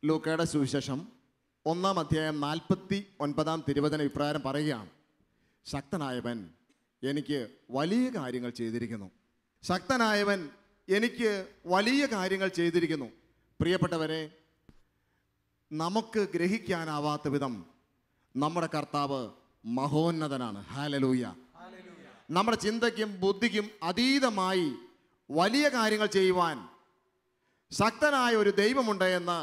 ലൂക്കയുടെ സുവിശേഷം 1-ാം അധ്യായം 49-ാം തിരുവചനം ഇപ്രകാരം പറയുകയാണ്: ശക്തനായവൻ എനിക്ക് വലിയ കാര്യങ്ങൾ ചെയ്തിരിക്കുന്നു. ശക്തനായവൻ എനിക്ക് വലിയ കാര്യങ്ങൾ ചെയ്തിരിക്കുന്നു. പ്രിയപ്പെട്ടവരെ, നമുക്ക് ഗ്രഹിക്കാനാവാത്ത വിധം നമ്മുടെ കർത്താവ് മഹോന്നതനാണ്. ഹല്ലേലൂയ. നമ്മുടെ ചിന്തയ്ക്കും ബുദ്ധിക്കും അതീതമായി വലിയ കാര്യങ്ങൾ ചെയ്യുവാൻ ശക്തനായ ഒരു ദൈവമുണ്ട് എന്ന്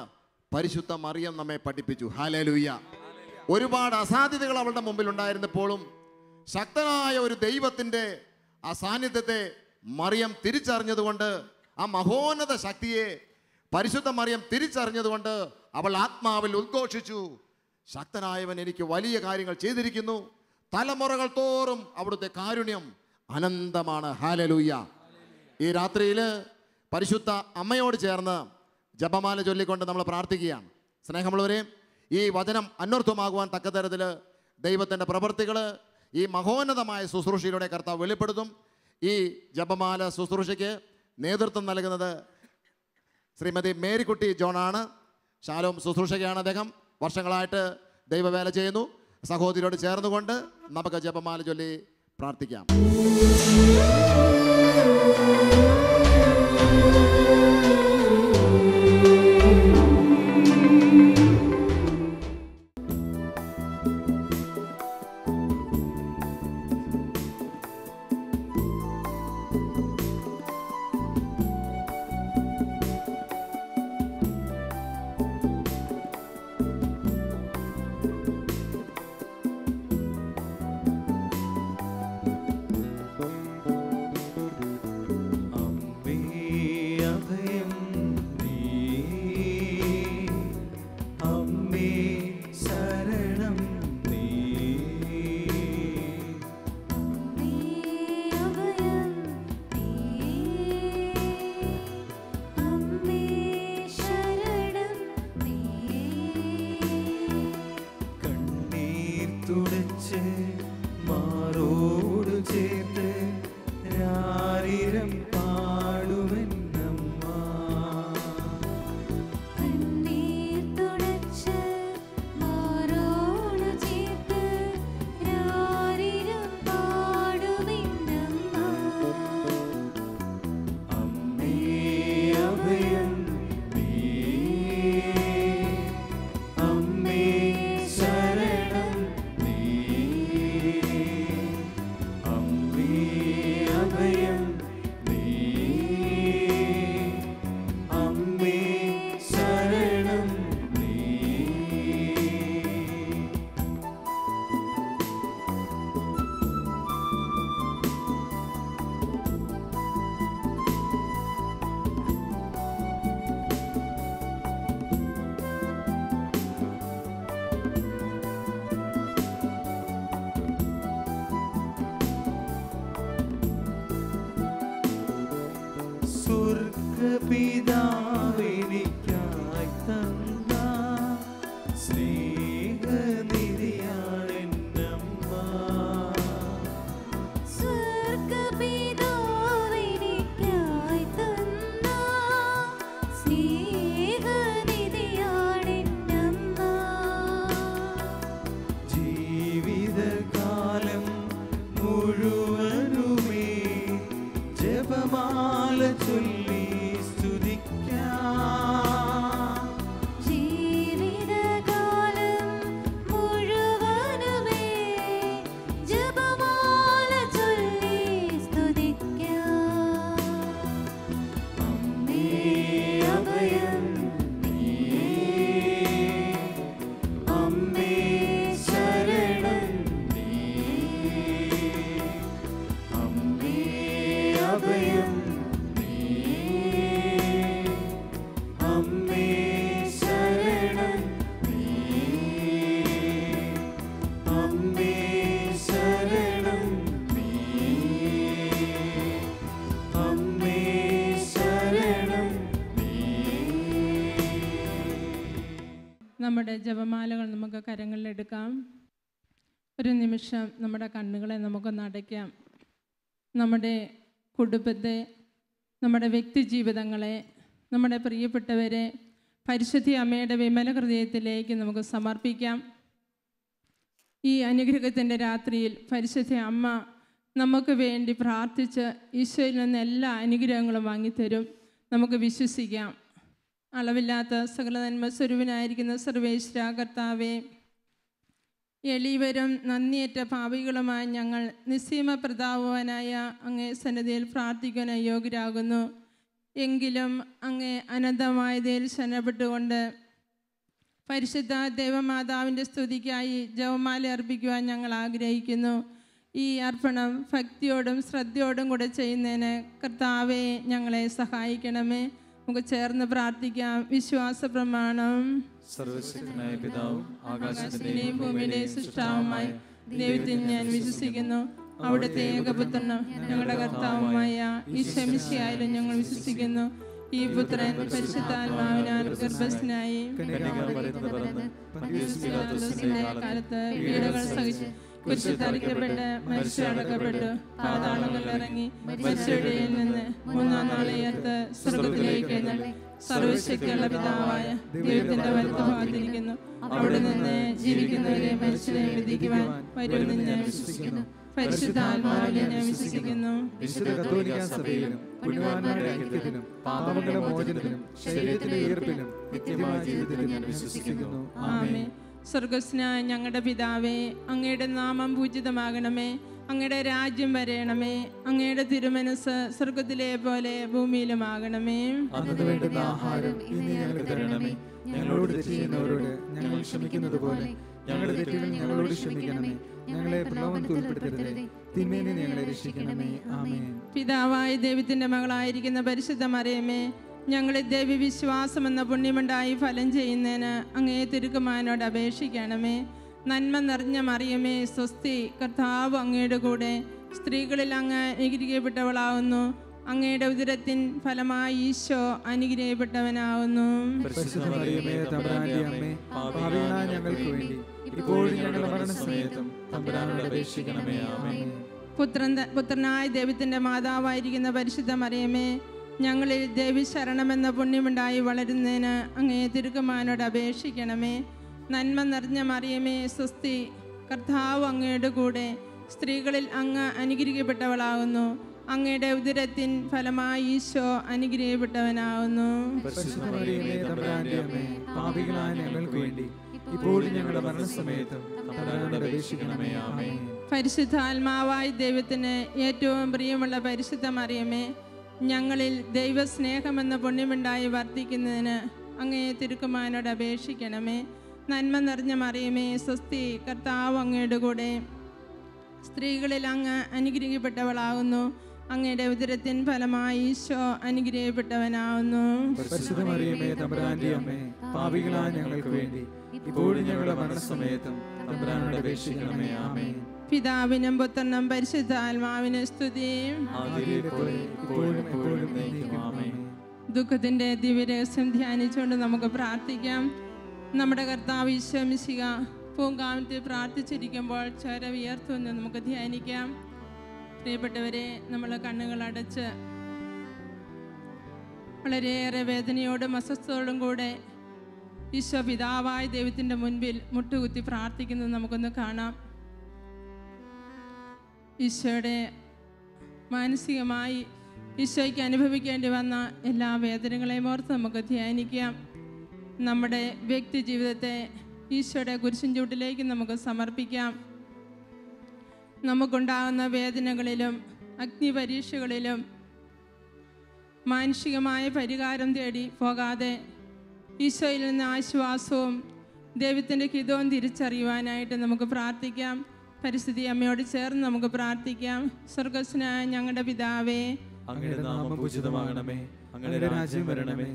പരിശുദ്ധ മറിയം നമ്മെ പഠിപ്പിച്ചു. ഹല്ലേലൂയ. ഒരുപാട് അസാധ്യതകൾ അവളുടെ മുമ്പിൽ ഉണ്ടായിരുന്നപ്പോഴും ശക്തനായ ഒരു ദൈവത്തിൻ്റെ ആ സാന്നിധ്യത്തെ മറിയം തിരിച്ചറിഞ്ഞതുകൊണ്ട്, ആ മഹോന്നത ശക്തിയെ പരിശുദ്ധ മറിയം തിരിച്ചറിഞ്ഞതുകൊണ്ട് അവൾ ആത്മാവിൽ ഉദ്ഘോഷിച്ചു: ശക്തനായവൻ എനിക്ക് വലിയ കാര്യങ്ങൾ ചെയ്തിരിക്കുന്നു. തലമുറകൾ തോറും അവിടുത്തെ കാരുണ്യം അനന്തമാണ്. ഹല്ലേലൂയ. ഈ രാത്രിയിൽ പരിശുദ്ധ അമ്മയോട് ചേർന്ന് ജപമാല ചൊല്ലിക്കൊണ്ട് നമ്മൾ പ്രാർത്ഥിക്കുകയാണ്. സ്നേഹമുള്ളവരെ, ഈ വചനം അന്വർത്ഥമാകുവാൻ തക്കതരത്തിൽ ദൈവത്തിൻ്റെ പ്രവൃത്തികൾ ഈ മഹോന്നതമായ ശുശ്രൂഷയിലൂടെ കർത്താവ് വെളിപ്പെടുത്തും. ഈ ജപമാല ശുശ്രൂഷയ്ക്ക് നേതൃത്വം നൽകുന്നത് ശ്രീമതി മേരിക്കുട്ടി ജോണാണ്. ശാലോം ശുശ്രൂഷകയാണ് അദ്ദേഹം. വർഷങ്ങളായിട്ട് ദൈവവേല ചെയ്യുന്നു. സഹോദരിയോട് ചേർന്നുകൊണ്ട് നമുക്ക് ജപമാല ചൊല്ലി പ്രാർത്ഥിക്കാം. നമ്മുടെ ജപമാലകൾ നമുക്ക് കരങ്ങളിലെടുക്കാം. ഒരു നിമിഷം നമ്മുടെ കണ്ണുകളെ നമുക്കൊന്ന് അടയ്ക്കാം. നമ്മുടെ കുടുംബത്തെ, നമ്മുടെ വ്യക്തി ജീവിതങ്ങളെ, നമ്മുടെ പ്രിയപ്പെട്ടവരെ, പരിശുദ്ധ അമ്മയുടെ വിമല ഹൃദയത്തിലേക്ക് നമുക്ക് സമർപ്പിക്കാം. ഈ അനുഗ്രഹത്തിൻ്റെ രാത്രിയിൽ പരിശുദ്ധ അമ്മ നമുക്ക് വേണ്ടി പ്രാർത്ഥിച്ച് ഈശോയിൽ നിന്ന് എല്ലാ അനുഗ്രഹങ്ങളും വാങ്ങിത്തരും. നമുക്ക് വിശ്വസിക്കാം. അളവില്ലാത്ത സകല നന്മ സ്വരൂപനായിരിക്കുന്ന സർവേശ്വര കർത്താവേ, എളിയവരും നന്ദിയേറ്റ പാപികളുമായി ഞങ്ങൾ നിസ്സീമ പ്രതാപവാനായ അങ്ങേ സന്നിധിയിൽ പ്രാർത്ഥിക്കാൻ യോഗ്യരാകുന്നു. എങ്കിലും അങ്ങേ അനന്തമായതിൽ ശരണപ്പെട്ടുകൊണ്ട് പരിശുദ്ധ ദൈവമാതാവിൻ്റെ സ്തുതിക്കായി ജപമാല അർപ്പിക്കുവാൻ ഞങ്ങൾ ആഗ്രഹിക്കുന്നു. ഈ അർപ്പണം ഭക്തിയോടും ശ്രദ്ധയോടും കൂടെ ചെയ്യുന്നതിന് കർത്താവെ ഞങ്ങളെ സഹായിക്കണമേ. നമുക്ക് ചേർന്ന് പ്രാർത്ഥിക്കാം. വിശ്വാസ പ്രമാണം. സർവ്വശക്തനായ പിതാവും ആകാശത്തിന്റെയും ഭൂമിയുടെയും സൃഷ്ടാവുമായി ദൈവത്തിൽ ഞാൻ വിശ്വസിക്കുന്നു. അവിടുത്തെ ഏകപുത്രനും ഞങ്ങളുടെ കർത്താവുമായ ഈശോ മിശിഹായിലും ഞങ്ങൾ വിശ്വസിക്കുന്നു. ഈ പുത്രൻ പരിശുദ്ധാത്മാവിനാൽ ഗർഭസ്ഥനായി കാലത്ത് പീഡകൾ സഹിച്ച് കുരിശിൽ മരിച്ചടക്കപ്പെട്ടു, പാതാളങ്ങളിൽ ഇറങ്ങി മരിച്ചവരിൽ നിന്ന് മൂന്നാം നാളെ ഉയർത്ത് സ്വർഗ്ഗത്തിലേക്ക് എഴുന്നള്ളി സർവശക്തിയുള്ള പിതാവായ ദൈവത്തിന്റെ വലത്തുഭാഗത്തിരിക്കുന്നു. അവിടെ നിന്ന് ജീവിക്കുന്നവരെ മരിച്ചവരെ വിധിക്കുവാൻ വരുമെന്ന് ഞാൻ വിശ്വസിക്കുന്നു. പരിശുദ്ധാത്മാവിനെ ഞാൻ വിശ്വസിക്കുന്നു. വിശുദ്ധ കത്തോലിക്കാ സഭയിലും പുണ്യവാന്മാരുടെ ഐക്യത്തിലും പാപങ്ങളുടെ മോചനത്തിലും ശരീരത്തിന്റെ ഉയർപ്പിലും നിത്യമായ ജീവിതത്തിലും ഞാൻ വിശ്വസിക്കുന്നു. ആമേൻ. സ്വർഗ്ഗസ്ഥനായ ഞങ്ങളുടെ പിതാവേ, അങ്ങയുടെ നാമം പൂജിതമാകണമേ. അങ്ങയുടെ രാജ്യം വരയണമേ. അങ്ങയുടെ തിരുമനസ് സ്വർഗ്ഗത്തിലെ പോലെ ഭൂമിയിലുമാകണമേ. അന്നു വേണ്ടുന്ന ആഹാരം ഇന്ന് ഞങ്ങൾക്ക് തരണമേ. ഞങ്ങളോട് തെറ്റ് ചെയ്യുന്നവരോട് ഞങ്ങൾ ക്ഷമിക്കുന്നത് പോലെ ഞങ്ങളുടെ തെറ്റുകൾ ഞങ്ങളോട് ക്ഷമിക്കണമേ. ഞങ്ങളെ പ്രലോഭനത്തിൽ ഉൾപ്പെടുത്തരുതേ, തിന്മയിൽ നിന്ന് ഞങ്ങളെ രക്ഷിക്കണമേ. ആമേൻ. പിതാവായ ദൈവത്തിന്റെ മകളായിരിക്കുന്ന പരിശുദ്ധ മറിയമേ, ഞങ്ങളെ ദൈവവിശ്വാസം എന്ന പുണ്യമുണ്ടായി ഫലം ചെയ്യുന്നതിന് അങ്ങേ തിരുക്കുമാരനോട് അപേക്ഷിക്കണമേ. നന്മ നിറഞ്ഞ മറിയമേ, സ്വസ്തി, കർത്താവ് അങ്ങയുടെ കൂടെ സ്ത്രീകളിൽ അങ്ങ് അനുഗ്രഹിക്കപ്പെട്ടവളാവുന്നു. അങ്ങയുടെ ഉദരത്തിൻ ഫലമായി ഈശോ അനുഗ്രഹിക്കപ്പെട്ടവനാവുന്നു. പരിശുദ്ധ മറിയമേ, തമ്പുരാന്റെ അമ്മേ, പാപികളായ ഞങ്ങൾക്ക് വേണ്ടി ഇപ്പോഴും ഞങ്ങളുടെ മരണസമയത്തും തമ്പുരാനോട് അപേക്ഷിക്കണമേ. ആമേൻ. പുത്രനായ ദൈവത്തിന്റെ മാതാവായിരിക്കുന്ന പരിശുദ്ധ മറിയമേ, ഞങ്ങളിൽ ദേവിശരണമെന്ന പുണ്യമുണ്ടായി വളരുന്നതിന് അങ്ങേ തിരുക്കുമാരനോട് അപേക്ഷിക്കണമേ. നന്മ നിറഞ്ഞ മറിയമേ, സ്വസ്തി, കർത്താവ് അങ്ങയുടെ കൂടെ സ്ത്രീകളിൽ അങ്ങ് അനുഗ്രഹിക്കപ്പെട്ടവളാകുന്നു. അങ്ങയുടെ ഉദരത്തിൻ ഫലമായി ഈശോ അനുഗ്രഹിക്കപ്പെട്ടവനാകുന്നു. പരിശുദ്ധ മറിയമേ, തമ്പുരാന്റെ അമ്മേ, പാപികളായ ഞങ്ങൾക്ക് വേണ്ടി ഇപ്പോഴും ഞങ്ങളുടെ മരണസമയത്തും തമ്പുരാനോട് അപേക്ഷിക്കണമേ. ആമേൻ. പരിശുദ്ധാത്മാവായ ദൈവത്തിന് ഏറ്റവും പ്രിയമുള്ള പരിശുദ്ധ മറിയമേ, ഞങ്ങളിൽ ദൈവസ്നേഹമെന്ന പുണ്യമുണ്ടായി വർദ്ധിക്കുന്നതിന് അങ്ങേ തിരുക്കുമാരനോട് അപേക്ഷിക്കണമേ. നന്മ നിറഞ്ഞ മറിയമേ, സ്വസ്തി, കർത്താവ് അങ്ങയുടെ കൂടെ സ്ത്രീകളിൽ അങ്ങ് അനുഗ്രഹിക്കപ്പെട്ടവളാകുന്നു. അങ്ങയുടെ ഉദരത്തിൻ ഫലമായി ഈശോ അനുഗ്രഹിക്കപ്പെട്ടവനാവുന്നു. പരിശുദ്ധ മറിയമേ, തമ്പുരാന്റെ അമ്മേ, പാപികളായ ഞങ്ങൾക്ക് വേണ്ടി ഇപ്പോഴും ഞങ്ങളുടെ മരണസമയത്തും തമ്പുരാനോട് അപേക്ഷിക്കണമേ. ആമേൻ. പിതാവിനും പുത്രനും പരിശുദ്ധാത്മാവിനും സ്തുതി. ദുഃഖത്തിന്റെ ദിവ്യരഹസ്യം ധ്യാനിച്ചുകൊണ്ട് നമുക്ക് പ്രാർത്ഥിക്കാം. നമ്മുടെ കർത്താവ് ഈശോ മിശിഹാ പൂങ്കാവനത്തിൽ പ്രാർത്ഥിച്ചിരിക്കുമ്പോൾ ചോര വിയർത്തുവെന്ന് നമുക്ക് ധ്യാനിക്കാം. പ്രിയപ്പെട്ടവരെ, നമ്മൾ കണ്ണുകൾ അടച്ച് വളരെയേറെ വേദനയോടും അസ്വസ്ഥതയോടും കൂടെ ഈശോ പിതാവായ ദൈവത്തിൻ്റെ മുൻപിൽ മുട്ടുകുത്തി പ്രാർത്ഥിക്കുന്നത് നമുക്കൊന്ന് കാണാം. ഈശോയുടെ മാനസികമായി ഈശോയ്ക്ക് അനുഭവിക്കേണ്ടി വന്ന എല്ലാ വേദനകളെയും ഓർത്ത് നമുക്ക് ധ്യാനിക്കാം. നമ്മുടെ വ്യക്തി ജീവിതത്തെ ഈശോയുടെ കുരിശിൻ ചൂട്ടിലേക്ക് നമുക്ക് സമർപ്പിക്കാം. നമുക്കുണ്ടാകുന്ന വേദനകളിലും അഗ്നിപരീക്ഷകളിലും മാനുഷികമായ പരിഹാരം തേടി പോകാതെ ഈശോയിൽ നിന്ന് ആശ്വാസവും ദൈവത്തിൻ്റെ ഹിതവും തിരിച്ചറിയുവാനായിട്ട് നമുക്ക് പ്രാർത്ഥിക്കാം. പരിസ്ഥിതി അമ്മയോട് ചേർന്ന് നമുക്ക് പ്രാർത്ഥിക്കാം. സ്വർഗ്ഗസ്ഥനായ ഞങ്ങളുടെ പിതാവേ, അങ്ങയുടെ നാമം പൂജിതമാകണമേ. അങ്ങയുടെ രാജ്യം വരണമേ.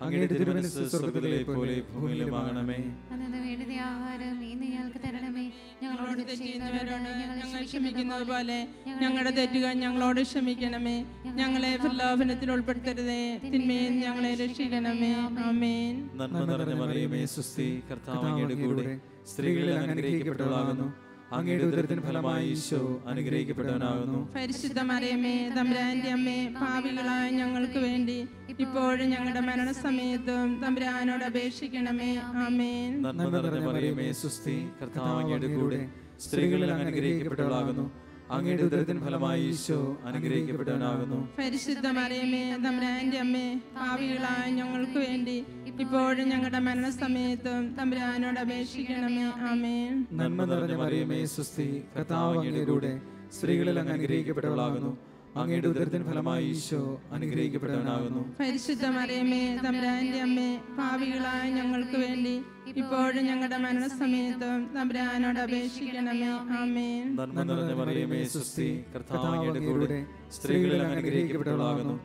അങ്ങയുടെ തിരുമനസ്സ് സ്വർഗ്ഗത്തിലെ പോലെ ഭൂമിയിലുമാകണമേ. അന്നു വേണ്ടുന്ന ആഹാരം ഇന്ന് ഞങ്ങൾക്ക് തരണമേ. ഞങ്ങളോട് തെറ്റ് ചെയ്യുന്നവരോട് ഞങ്ങൾ ക്ഷമിക്കുന്നത് പോലെ ഞങ്ങളുടെ തെറ്റുകൾ ഞങ്ങളോട് ക്ഷമിക്കണമേ. ഞങ്ങളെ പ്രലോഭനത്തിൽ ഉൾപ്പെടുത്തരുതേ, തിന്മയിൽ ഞങ്ങളെ രക്ഷിക്കണമേ. ആമേൻ. നന്മ നിറഞ്ഞ മറിയമേ, സ്വസ്തി, കർത്താവ് അങ്ങയുടെ കൂടെ സ്ത്രീകളിൽ അങ്ങ് അനുഗ്രഹിക്കപ്പെട്ടവളാകുന്നു. അങ്ങയുടെ ഉദരത്തിൻ ഫലമായി ഈശോ അനുഗ്രഹിക്കപ്പെട്ടവനാകുന്നു. പരിശുദ്ധ മറിയമേ തമ്പുരാന്റെ അമ്മേ, പാപികളായ ഞങ്ങൾക്ക് വേണ്ടി ഇപ്പോഴും ഞങ്ങളുടെ മരണസമയത്തും തമ്പുരാനോട് അപേക്ഷിക്കണമേ. ആമേൻ. നന്മ നിറഞ്ഞ മറിയമേ സുസ്തി, കർത്താവ് അങ്ങയുടെ കൂടെ സ്ത്രീകളിൽ അങ്ങ് അനുഗ്രഹിക്കപ്പെട്ടവളാകുന്നു. അങ്ങയുടെ ഉദരത്തിൻ ഫലമായി ഈശോ അനുഗ്രഹിക്കപ്പെട്ടവനാകുന്നു. പരിശുദ്ധ മറിയമേ തമ്പുരാന്റെ അമ്മേ, പാപികളായ ഞങ്ങൾക്ക് വേണ്ടി ഇപ്പോഴും ഞങ്ങളുടെ മരണസമയത്തും തമ്പുരാനോട് അപേക്ഷിക്കണമേ. ആമേൻ. നന്മ നിറഞ്ഞ മറിയമേ സുസ്തി, കർത്താവ് അങ്ങയുടെ കൂടെ സ്ത്രീകളിൽ അങ്ങ് അനുഗ്രഹിക്കപ്പെട്ടവളാകുന്നു. അങ്ങയുടെ ഉദരത്തിൻ ഫലമായി ഈശോ അനുഗ്രഹിക്കപ്പെട്ടവനാകുന്നു. പരിശുദ്ധ മറിയമേ തമ്പുരാന്റെ അമ്മേ, പാപികളായ ഞങ്ങൾക്ക് വേണ്ടി ഇപ്പോഴും ഞങ്ങളുടെ മരണസമയത്തും തമ്പുരാനോട് അപേക്ഷിക്കണമേ. ആമേൻ. നന്മ നിറഞ്ഞ മറിയമേ സുസ്തി, കർത്താവ് അങ്ങയുടെ കൂടെ സ്ത്രീകളിൽ അങ്ങ് അനുഗ്രഹിക്കപ്പെട്ടവളാകുന്നു.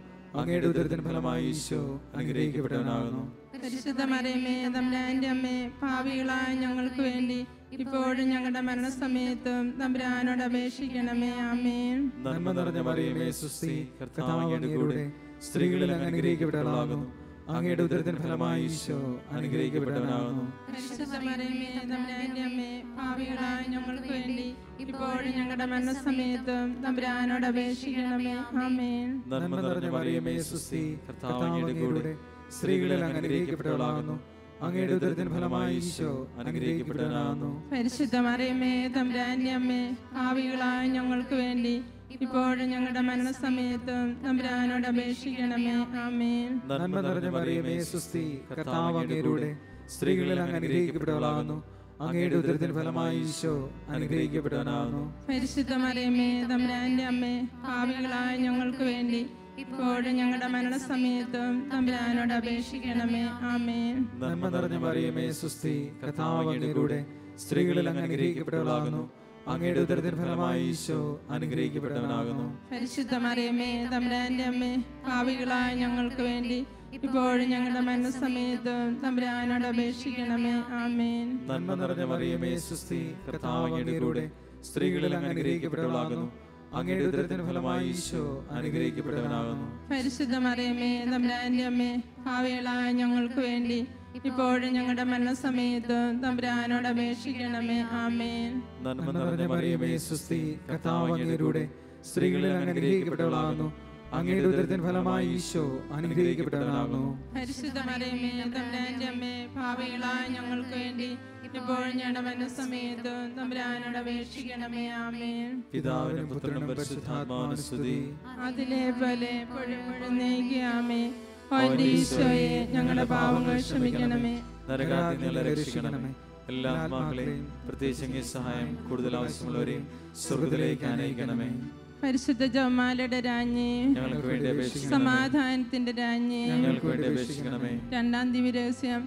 അങ്ങയുടെ ഉദരത്തിൻ ഫലമായി ഈശോ അനുഗ്രഹിക്കപ്പെട്ടവനാകുന്നു. പരിശുദ്ധ മറിയമേ തമ്പുരാന്റെ അമ്മേ, പാപികളായ ഞങ്ങൾക്ക് വേണ്ടി ഇപ്പോഴും ഞങ്ങളുടെ മരണസമയത്തും തമ്പുരാനോട് അപേക്ഷിക്കണമേ. ആമേൻ. നന്മ നിറഞ്ഞ മറിയമേ സുസ്തി, കർത്താവ് അങ്ങയുടെ കൂടെ സ്ത്രീകളിൽ അങ്ങ് അനുഗ്രഹിക്കപ്പെട്ടവളാകുന്നു. അങ്ങയുടെ ഉദരത്തിൻ ഫലമായി ഈശോ അനുഗ്രഹിക്കപ്പെട്ടവനാകുന്നു. പരിശുദ്ധ മറിയമേ തമ്പുരാന്റെ അമ്മേ, പാപികളായ ഞങ്ങൾക്ക് വേണ്ടി ഇപ്പോഴും ഞങ്ങളുടെ മരണസമയത്തും തമ്പുരാനോട് അപേക്ഷിക്കണമേ. ആമേൻ. നന്മ നിറഞ്ഞ മറിയമേ സുസ്തി, കർത്താവ് അങ്ങയുടെ കൂടെ സ്ത്രീകളിൽ അങ്ങ് അനുഗ്രഹിക്കപ്പെട്ടവളാകുന്നു. അങ്ങയുടെ ഉദരത്തിൻ ഫലമായി ഈശോ അനുഗ്രഹിക്കപ്പെട്ടവനാകുന്നു. പരിശുദ്ധ മറിയമേ തമ്പുരാന്റെ അമ്മേ, പാപികളായ ഞങ്ങൾക്ക് വേണ്ടി ഇപ്പോഴും ഞങ്ങളുടെ മരണസമയത്തും തമ്പുരാനോട് അപേക്ഷിക്കണമേ. ആമേൻ. നന്മ നിറഞ്ഞ മറിയമേ സുസ്തി, കർത്താവ് അങ്ങയുടെ കൂടെ സ്ത്രീകളിൽ അങ്ങ് അനുഗ്രഹിക്കപ്പെട്ടവളാകുന്നു. അങ്ങയുടെ ഉദരത്തിൻ ഫലമായി ഈശോ അനുഗ്രഹിക്കപ്പെട്ടവനാകുന്നു. പരിശുദ്ധ മറിയമേ തമ്പുരാന്റെ അമ്മേ, പാപികളായ ഞങ്ങൾക്ക് വേണ്ടി ഇപ്പോഴും ഞങ്ങളുടെ മരണസമയത്തും തമ്പുരാനോട് അപേക്ഷിക്കണമേ. ആമേൻ. നന്മ നിറഞ്ഞ മറിയമേ സുസ്തി, കർത്താവ് അങ്ങയുടെ കൂടെ സ്ത്രീകളിൽ അങ്ങ് അനുഗ്രഹിക്കപ്പെട്ടവളാകുന്നു. അങ്ങയുടെ ഉദരത്തിൻ ഫലമായി ഈശോ അനുഗ്രഹിക്കപ്പെട്ടവനാകുന്നു. പരിശുദ്ധ മറിയമേ തമ്പുരാന്റെ അമ്മേ, പാപികളായ ഞങ്ങൾക്ക് വേണ്ടി ഇപ്പോഴും ഞങ്ങളുടെ മരണസമയത്തും തമ്പുരാനോട് അപേക്ഷിക്കണമേ. ആമേൻ. നന്മ നിറഞ്ഞ മറിയമേ സുസ്തി, കർത്താവ് അങ്ങയുടെ കൂടെ സ്ത്രീകളിൽ അങ്ങ് അനുഗ്രഹിക്കപ്പെട്ടവളാകുന്നു. അങ്ങയുടെ ഉദരത്തിൻ ഫലമായി ഈശോ അനുഗ്രഹിക്കപ്പെട്ടവനാകുന്നു. പരിശുദ്ധ മറിയമേ തമ്പുരാന്റെ അമ്മേ, പാപികളായ ഞങ്ങൾക്ക് വേണ്ടി ഇപ്പോഴും ഞങ്ങളുടെ മരണസമയത്തും തമ്പുരാനോട് അപേക്ഷിക്കണമേ. ആമേൻ. നന്മ നിറഞ്ഞ മറിയമേ സുസ്തി, കർത്താവ് അങ്ങയുടെ കൂടെ സ്ത്രീകളിൽ അങ്ങ് അനുഗ്രഹിക്കപ്പെട്ടവളാകുന്നു. അങ്ങയുടെ ഉദരത്തിൻ ഫലമായി ഈശോ അനുഗ്രഹിക്കപ്പെട്ടവനാകുന്നു. പരിശുദ്ധ മറിയമേ തമ്പുരാന്റെ അമ്മേ, പാപികളായ ഞങ്ങൾക്ക് വേണ്ടി ഇപ്പോഴും ഞങ്ങളുടെ മരണസമയത്തും തമ്പുരാനോട് അപേക്ഷിക്കണമേ. ആമേൻ. പിതാവിനും പുത്രനും പരിശുദ്ധാത്മാവിനും സ്തുതി. അതിലെ പോലെ എപ്പോഴും നയിക്കാമേ. ഈശോയെ ഞങ്ങളുടെ പാവങ്ങൾ ക്ഷമിക്കണമേ. നരകാഗ്നിയിൽ നിന്ന് രക്ഷിക്കണമേ. എല്ലാ ആത്മാക്കളെയും പ്രത്യേകിച്ച് അങ്ങേ സഹായം കൂടുതൽ ആവശ്യമുള്ളവരെയും സ്വർഗ്ഗത്തിലേക്ക് അനയിക്കണമേ. പരിശുദ്ധ ജപമാലയുടെ രാജ്ഞി, ഞങ്ങൾക്ക് വേണ്ടി അപേക്ഷിക്കണമേ. സമാധാനത്തിന്റെ രാജ്ഞി, ഞങ്ങൾക്ക് വേണ്ടി അപേക്ഷിക്കണമേ. രണ്ടാം ദിവ്യരഹസ്യം.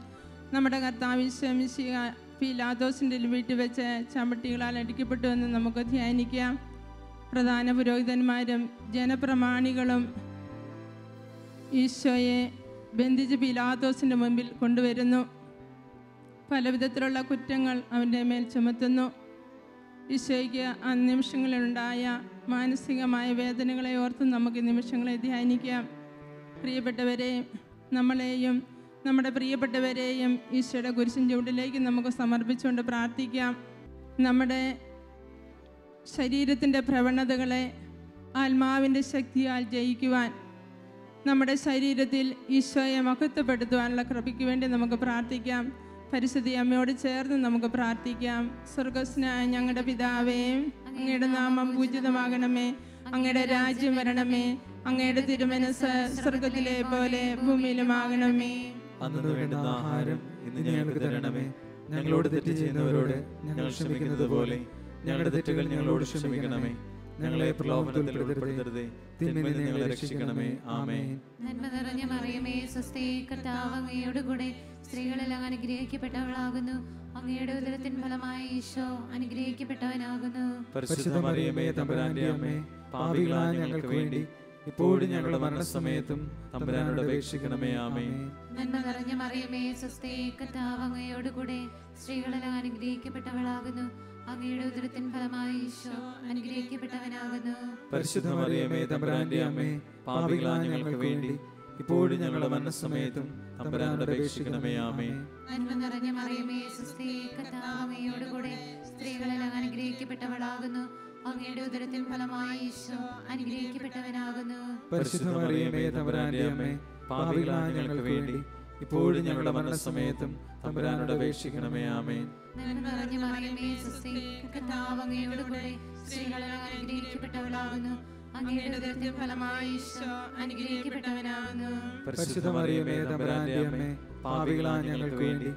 നമ്മുടെ കർത്താവ് ഈശോ പീലാത്തോസിന്റെ വീട്ടിൽ വെച്ച് ചമ്മട്ടികളാൽ അടിക്കപ്പെട്ടു എന്ന് നമുക്ക് ധ്യാനിക്കാം. പ്രധാന പുരോഹിതന്മാരും ജനപ്രമാണികളും ഈശോയെ ബന്ധിച്ച് പീലാത്തോസിന്റെ മുമ്പിൽ കൊണ്ടുവരുന്നു. പല വിധത്തിലുള്ള കുറ്റങ്ങൾ അവൻ്റെ മേൽ ചുമത്തുന്നു. ഈശോയ്ക്ക് ആ നിമിഷങ്ങളിലുണ്ടായ മാനസികമായ വേദനകളെ ഓർത്ത് നമുക്ക് നിമിഷങ്ങളെ ധ്യാനിക്കാം. പ്രിയപ്പെട്ടവരെയും നമ്മളെയും നമ്മുടെ പ്രിയപ്പെട്ടവരെയും ഈശോയുടെ കുരിശിൻ ചുവട്ടിലേക്ക് നമുക്ക് സമർപ്പിച്ചുകൊണ്ട് പ്രാർത്ഥിക്കാം. നമ്മുടെ ശരീരത്തിൻ്റെ പ്രവണതകളെ ആത്മാവിൻ്റെ ശക്തിയാൽ ജയിക്കുവാൻ, നമ്മുടെ ശരീരത്തിൽ ഈശോയെ മഹത്വപ്പെടുത്തുവാനുള്ള കൃപയ്ക്ക് വേണ്ടി നമുക്ക് പ്രാർത്ഥിക്കാം. പരിശുദ്ധ അമ്മയോട് ചേർന്ന് നമുക്ക് പ്രാർത്ഥിക്കാം. സ്വർഗ്ഗസ്ഥനായ ഞങ്ങളുടെ പിതാവേ, അങ്ങയുടെ നാമം പൂജിതമാകണമേ. അങ്ങയുടെ രാജ്യം വരണമേ. അങ്ങയുടെ തിരുമനസ്സ് സ്വർഗ്ഗത്തിലെ പോലെ ഭൂമിയിലുമാകണമേ. അന്നു വേണ്ടുന്ന ആഹാരം ഇന്ന് ഞങ്ങൾക്ക് തരണമേ. ഞങ്ങളോട് തെറ്റ് ചെയ്യുന്നവരോട് ഞങ്ങൾ ക്ഷമിക്കുന്നത് പോലെ ഞങ്ങളുടെ തെറ്റുകൾ ഞങ്ങളോട് ക്ഷമിക്കണമേ. ഞങ്ങളെ പ്രലോഭനത്തിൽ ഉൾപ്പെടുത്തരുതേ, തിന്മയിൽ നിന്ന് ഞങ്ങളെ രക്ഷിക്കണമേ. ആമേൻ. നന്മ നിറഞ്ഞ മറിയമേ സ്വസ്തി, കർത്താവ് അങ്ങയോട് കൂടെ സ്ത്രീകളെല്ലാം അനുഗ്രഹിക്കപ്പെട്ടവളാകുന്നു. അങ്ങയുടെ ഉദരത്തിൻ ഫലമായി ഈശോ അനുഗ്രഹിക്കപ്പെട്ടവനാകുന്നു. പരിശുദ്ധ മറിയമേ തമ്പുരാന്റെ അമ്മേ, പാപികളായ ഞങ്ങൾക്ക് വേണ്ടി ഇപ്പോഴും ഞങ്ങളുടെ മരണസമയത്തും തമ്പുരാനോട് അപേക്ഷിക്കണമേ. ആമേൻ. നന്മ നിറഞ്ഞ മറിയമേ സ്വസ്തി, കർത്താവ് അങ്ങയോട് കൂടെ സ്ത്രീകളെല്ലാം അനുഗ്രഹിക്കപ്പെട്ടവളാകുന്നു. അങ്ങയുടെ ഉദരത്തിൻ ഫലമായി ഈശോ അനുഗ്രഹിക്കപ്പെട്ടവനാകുന്നു. പരിശുദ്ധ മറിയമേ തമ്പുരാന്റെ അമ്മേ, പാപികളായ ഞങ്ങൾക്ക് വേണ്ടി ഇപ്പോഴും ഞങ്ങളുടെ മരണസമയത്തും തമ്പുരാനോട് അപേക്ഷിക്കണമേ. ആമേൻ. നന്മ നിറഞ്ഞ മറിയമേ സ്വസ്തി, കർത്താവ് അങ്ങയോടുകൂടെ സ്ത്രീകളെല്ലാം അനുഗ്രഹിക്കപ്പെട്ടവളാകുന്നു. അങ്ങയുടെ ഉദരത്തിൻ ഫലമായി ഈശോ അനുഗ്രഹിക്കപ്പെട്ടവനാകുന്നു. പരിശുദ്ധ മറിയമേ തമ്പുരാന്റെ അമ്മേ, പാപികളായ ഞങ്ങൾക്ക് വേണ്ടി ഇപ്പോഴും ഞങ്ങളുടെ മരണസമയത്തും തമ്പുരാനോട് അപേക്ഷിക്കണമേ. ആമേൻ. നന്മ നിറഞ്ഞ മറിയമേ സ്വസ്തി, കർത്താവ് അങ്ങയോടുകൂടെ സ്ത്രീകളെല്ലാം അനുഗ്രഹിക്കപ്പെട്ടവളാകുന്നു. അങ്ങയുടെ ഉദരത്തിൻ ഫലമായി ഈശോ അനുഗ്രഹിക്കപ്പെട്ടവനാകുന്നു. പരിശുദ്ധ മറിയമേ തമ്പുരാന്റെ അമ്മേ, പാപികളായ ഞങ്ങൾക്ക് വേണ്ടി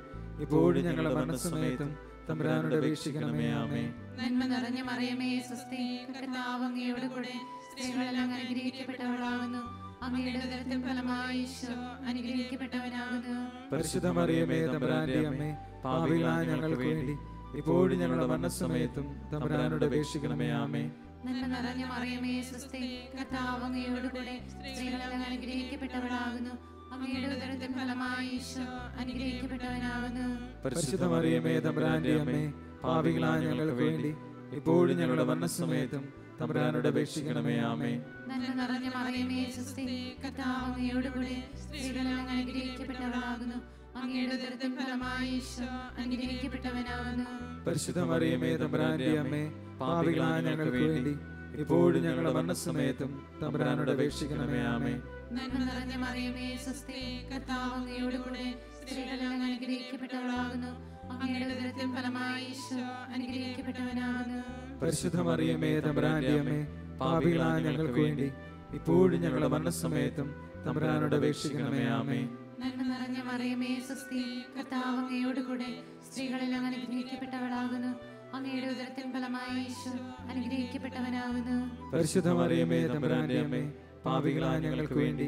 ഇപ്പോഴും ഞങ്ങളുടെ മരണസമയത്തും തമ്പുരാനോട് അപേക്ഷിക്കണമേ. ആമേൻ. നന്മ നിറഞ്ഞ മറിയമേ സ്വസ്തി, കർത്താവ് അങ്ങയോടുകൂടെ സ്ത്രീകളെല്ലാം അനുഗ്രഹിക്കപ്പെട്ടവളാകുന്നു. അങ്ങയുടെ ഉദരത്തിൻ ഫലമായി ഈശോ അനുഗ്രഹിക്കപ്പെട്ടവനാകുന്നു. പരിശുദ്ധ മറിയമേ തമ്പുരാന്റെ അമ്മേ, പാപികളായ ഞങ്ങൾക്ക് വേണ്ടി ഇപ്പോഴും ഞങ്ങളുടെ മരണസമയത്തും തമ്പുരാനോട് അപേക്ഷിക്കണമേ. ആമേൻ. നന്മ നിറഞ്ഞ മറിയമേ സ്വസ്തി, കർത്താവ് അങ്ങയോടുകൂടെ സ്ത്രീകളെല്ലാം അനുഗ്രഹിക്കപ്പെട്ടവളാകുന്നു. അങ്ങയുടെ ഉദരത്തിൻ ഫലമായി ഈശോ അനുഗ്രഹിക്കപ്പെട്ടവനാകുന്നു. പരിശുദ്ധ മറിയമേ തമ്പുരാന്റെ അമ്മേ, പാപികളായ ഞങ്ങൾക്ക് വേണ്ടി ഇപ്പോഴും ഞങ്ങളുടെ മരണസമയത്തും തമ്പുരാനോട് അപേക്ഷിക്കണമേ. ആമേൻ. നന്മ നിറഞ്ഞ മറിയമേ സ്വസ്തി, കർത്താവ് അങ്ങയോടുകൂടെ സ്ത്രീകളെല്ലാം അനുഗ്രഹിക്കപ്പെട്ടവളാകുന്നു. അങ്ങയുടെ ഉദരത്തിൻ ഫലമായി ഈശോ അനുഗ്രഹിക്കപ്പെട്ടവനാകുന്നു. പരിശുദ്ധ മറിയമേ തമ്പുരാന്റെ അമ്മേ, പാപികളായ ഞങ്ങൾക്ക് വേണ്ടി ഇപ്പോഴും ഞങ്ങളുടെ മരണസമയത്തും തമ്പുരാനോട് അപേക്ഷിക്കണമേ. ആമേൻ. നന്മ നിറഞ്ഞ മറിയമേ സ്വസ്തി, കർത്താവ് അങ്ങയോടുകൂടെ സ്ത്രീകളെല്ലാം അനുഗ്രഹിക്കപ്പെട്ടവളാകുന്നു. അങ്ങയുടെ ഉദരത്തിൻ ഫലമായി ഈശോ അനുഗ്രഹിക്കപ്പെട്ടവനാകുന്നു. പരിശുദ്ധ മറിയമേ തമ്പുരാന്റെ അമ്മേ, പാപികളായ ഞങ്ങൾക്ക് വേണ്ടി ഇപ്പോഴും ഞങ്ങളുടെ മരണസമയത്തും തമ്പുരാനോട് അപേക്ഷിക്കണമേ. ആമേൻ. നന്മ നിറഞ്ഞ മറിയമേ സ്വസ്തി, കർത്താവ് അങ്ങയോടുകൂടെ സ്ത്രീകളെല്ലാം അനുഗ്രഹിക്കപ്പെട്ടവളാകുന്നു. അങ്ങയുടെ ഉദരത്തിൻ ഫലമായി ഈശോ അനുഗ്രഹിക്കപ്പെട്ടവനാകുന്നു. പരിശുദ്ധ മറിയമേ തമ്പുരാന്റെ അമ്മേ, പാപികളായ ഞങ്ങൾക്ക് വേണ്ടി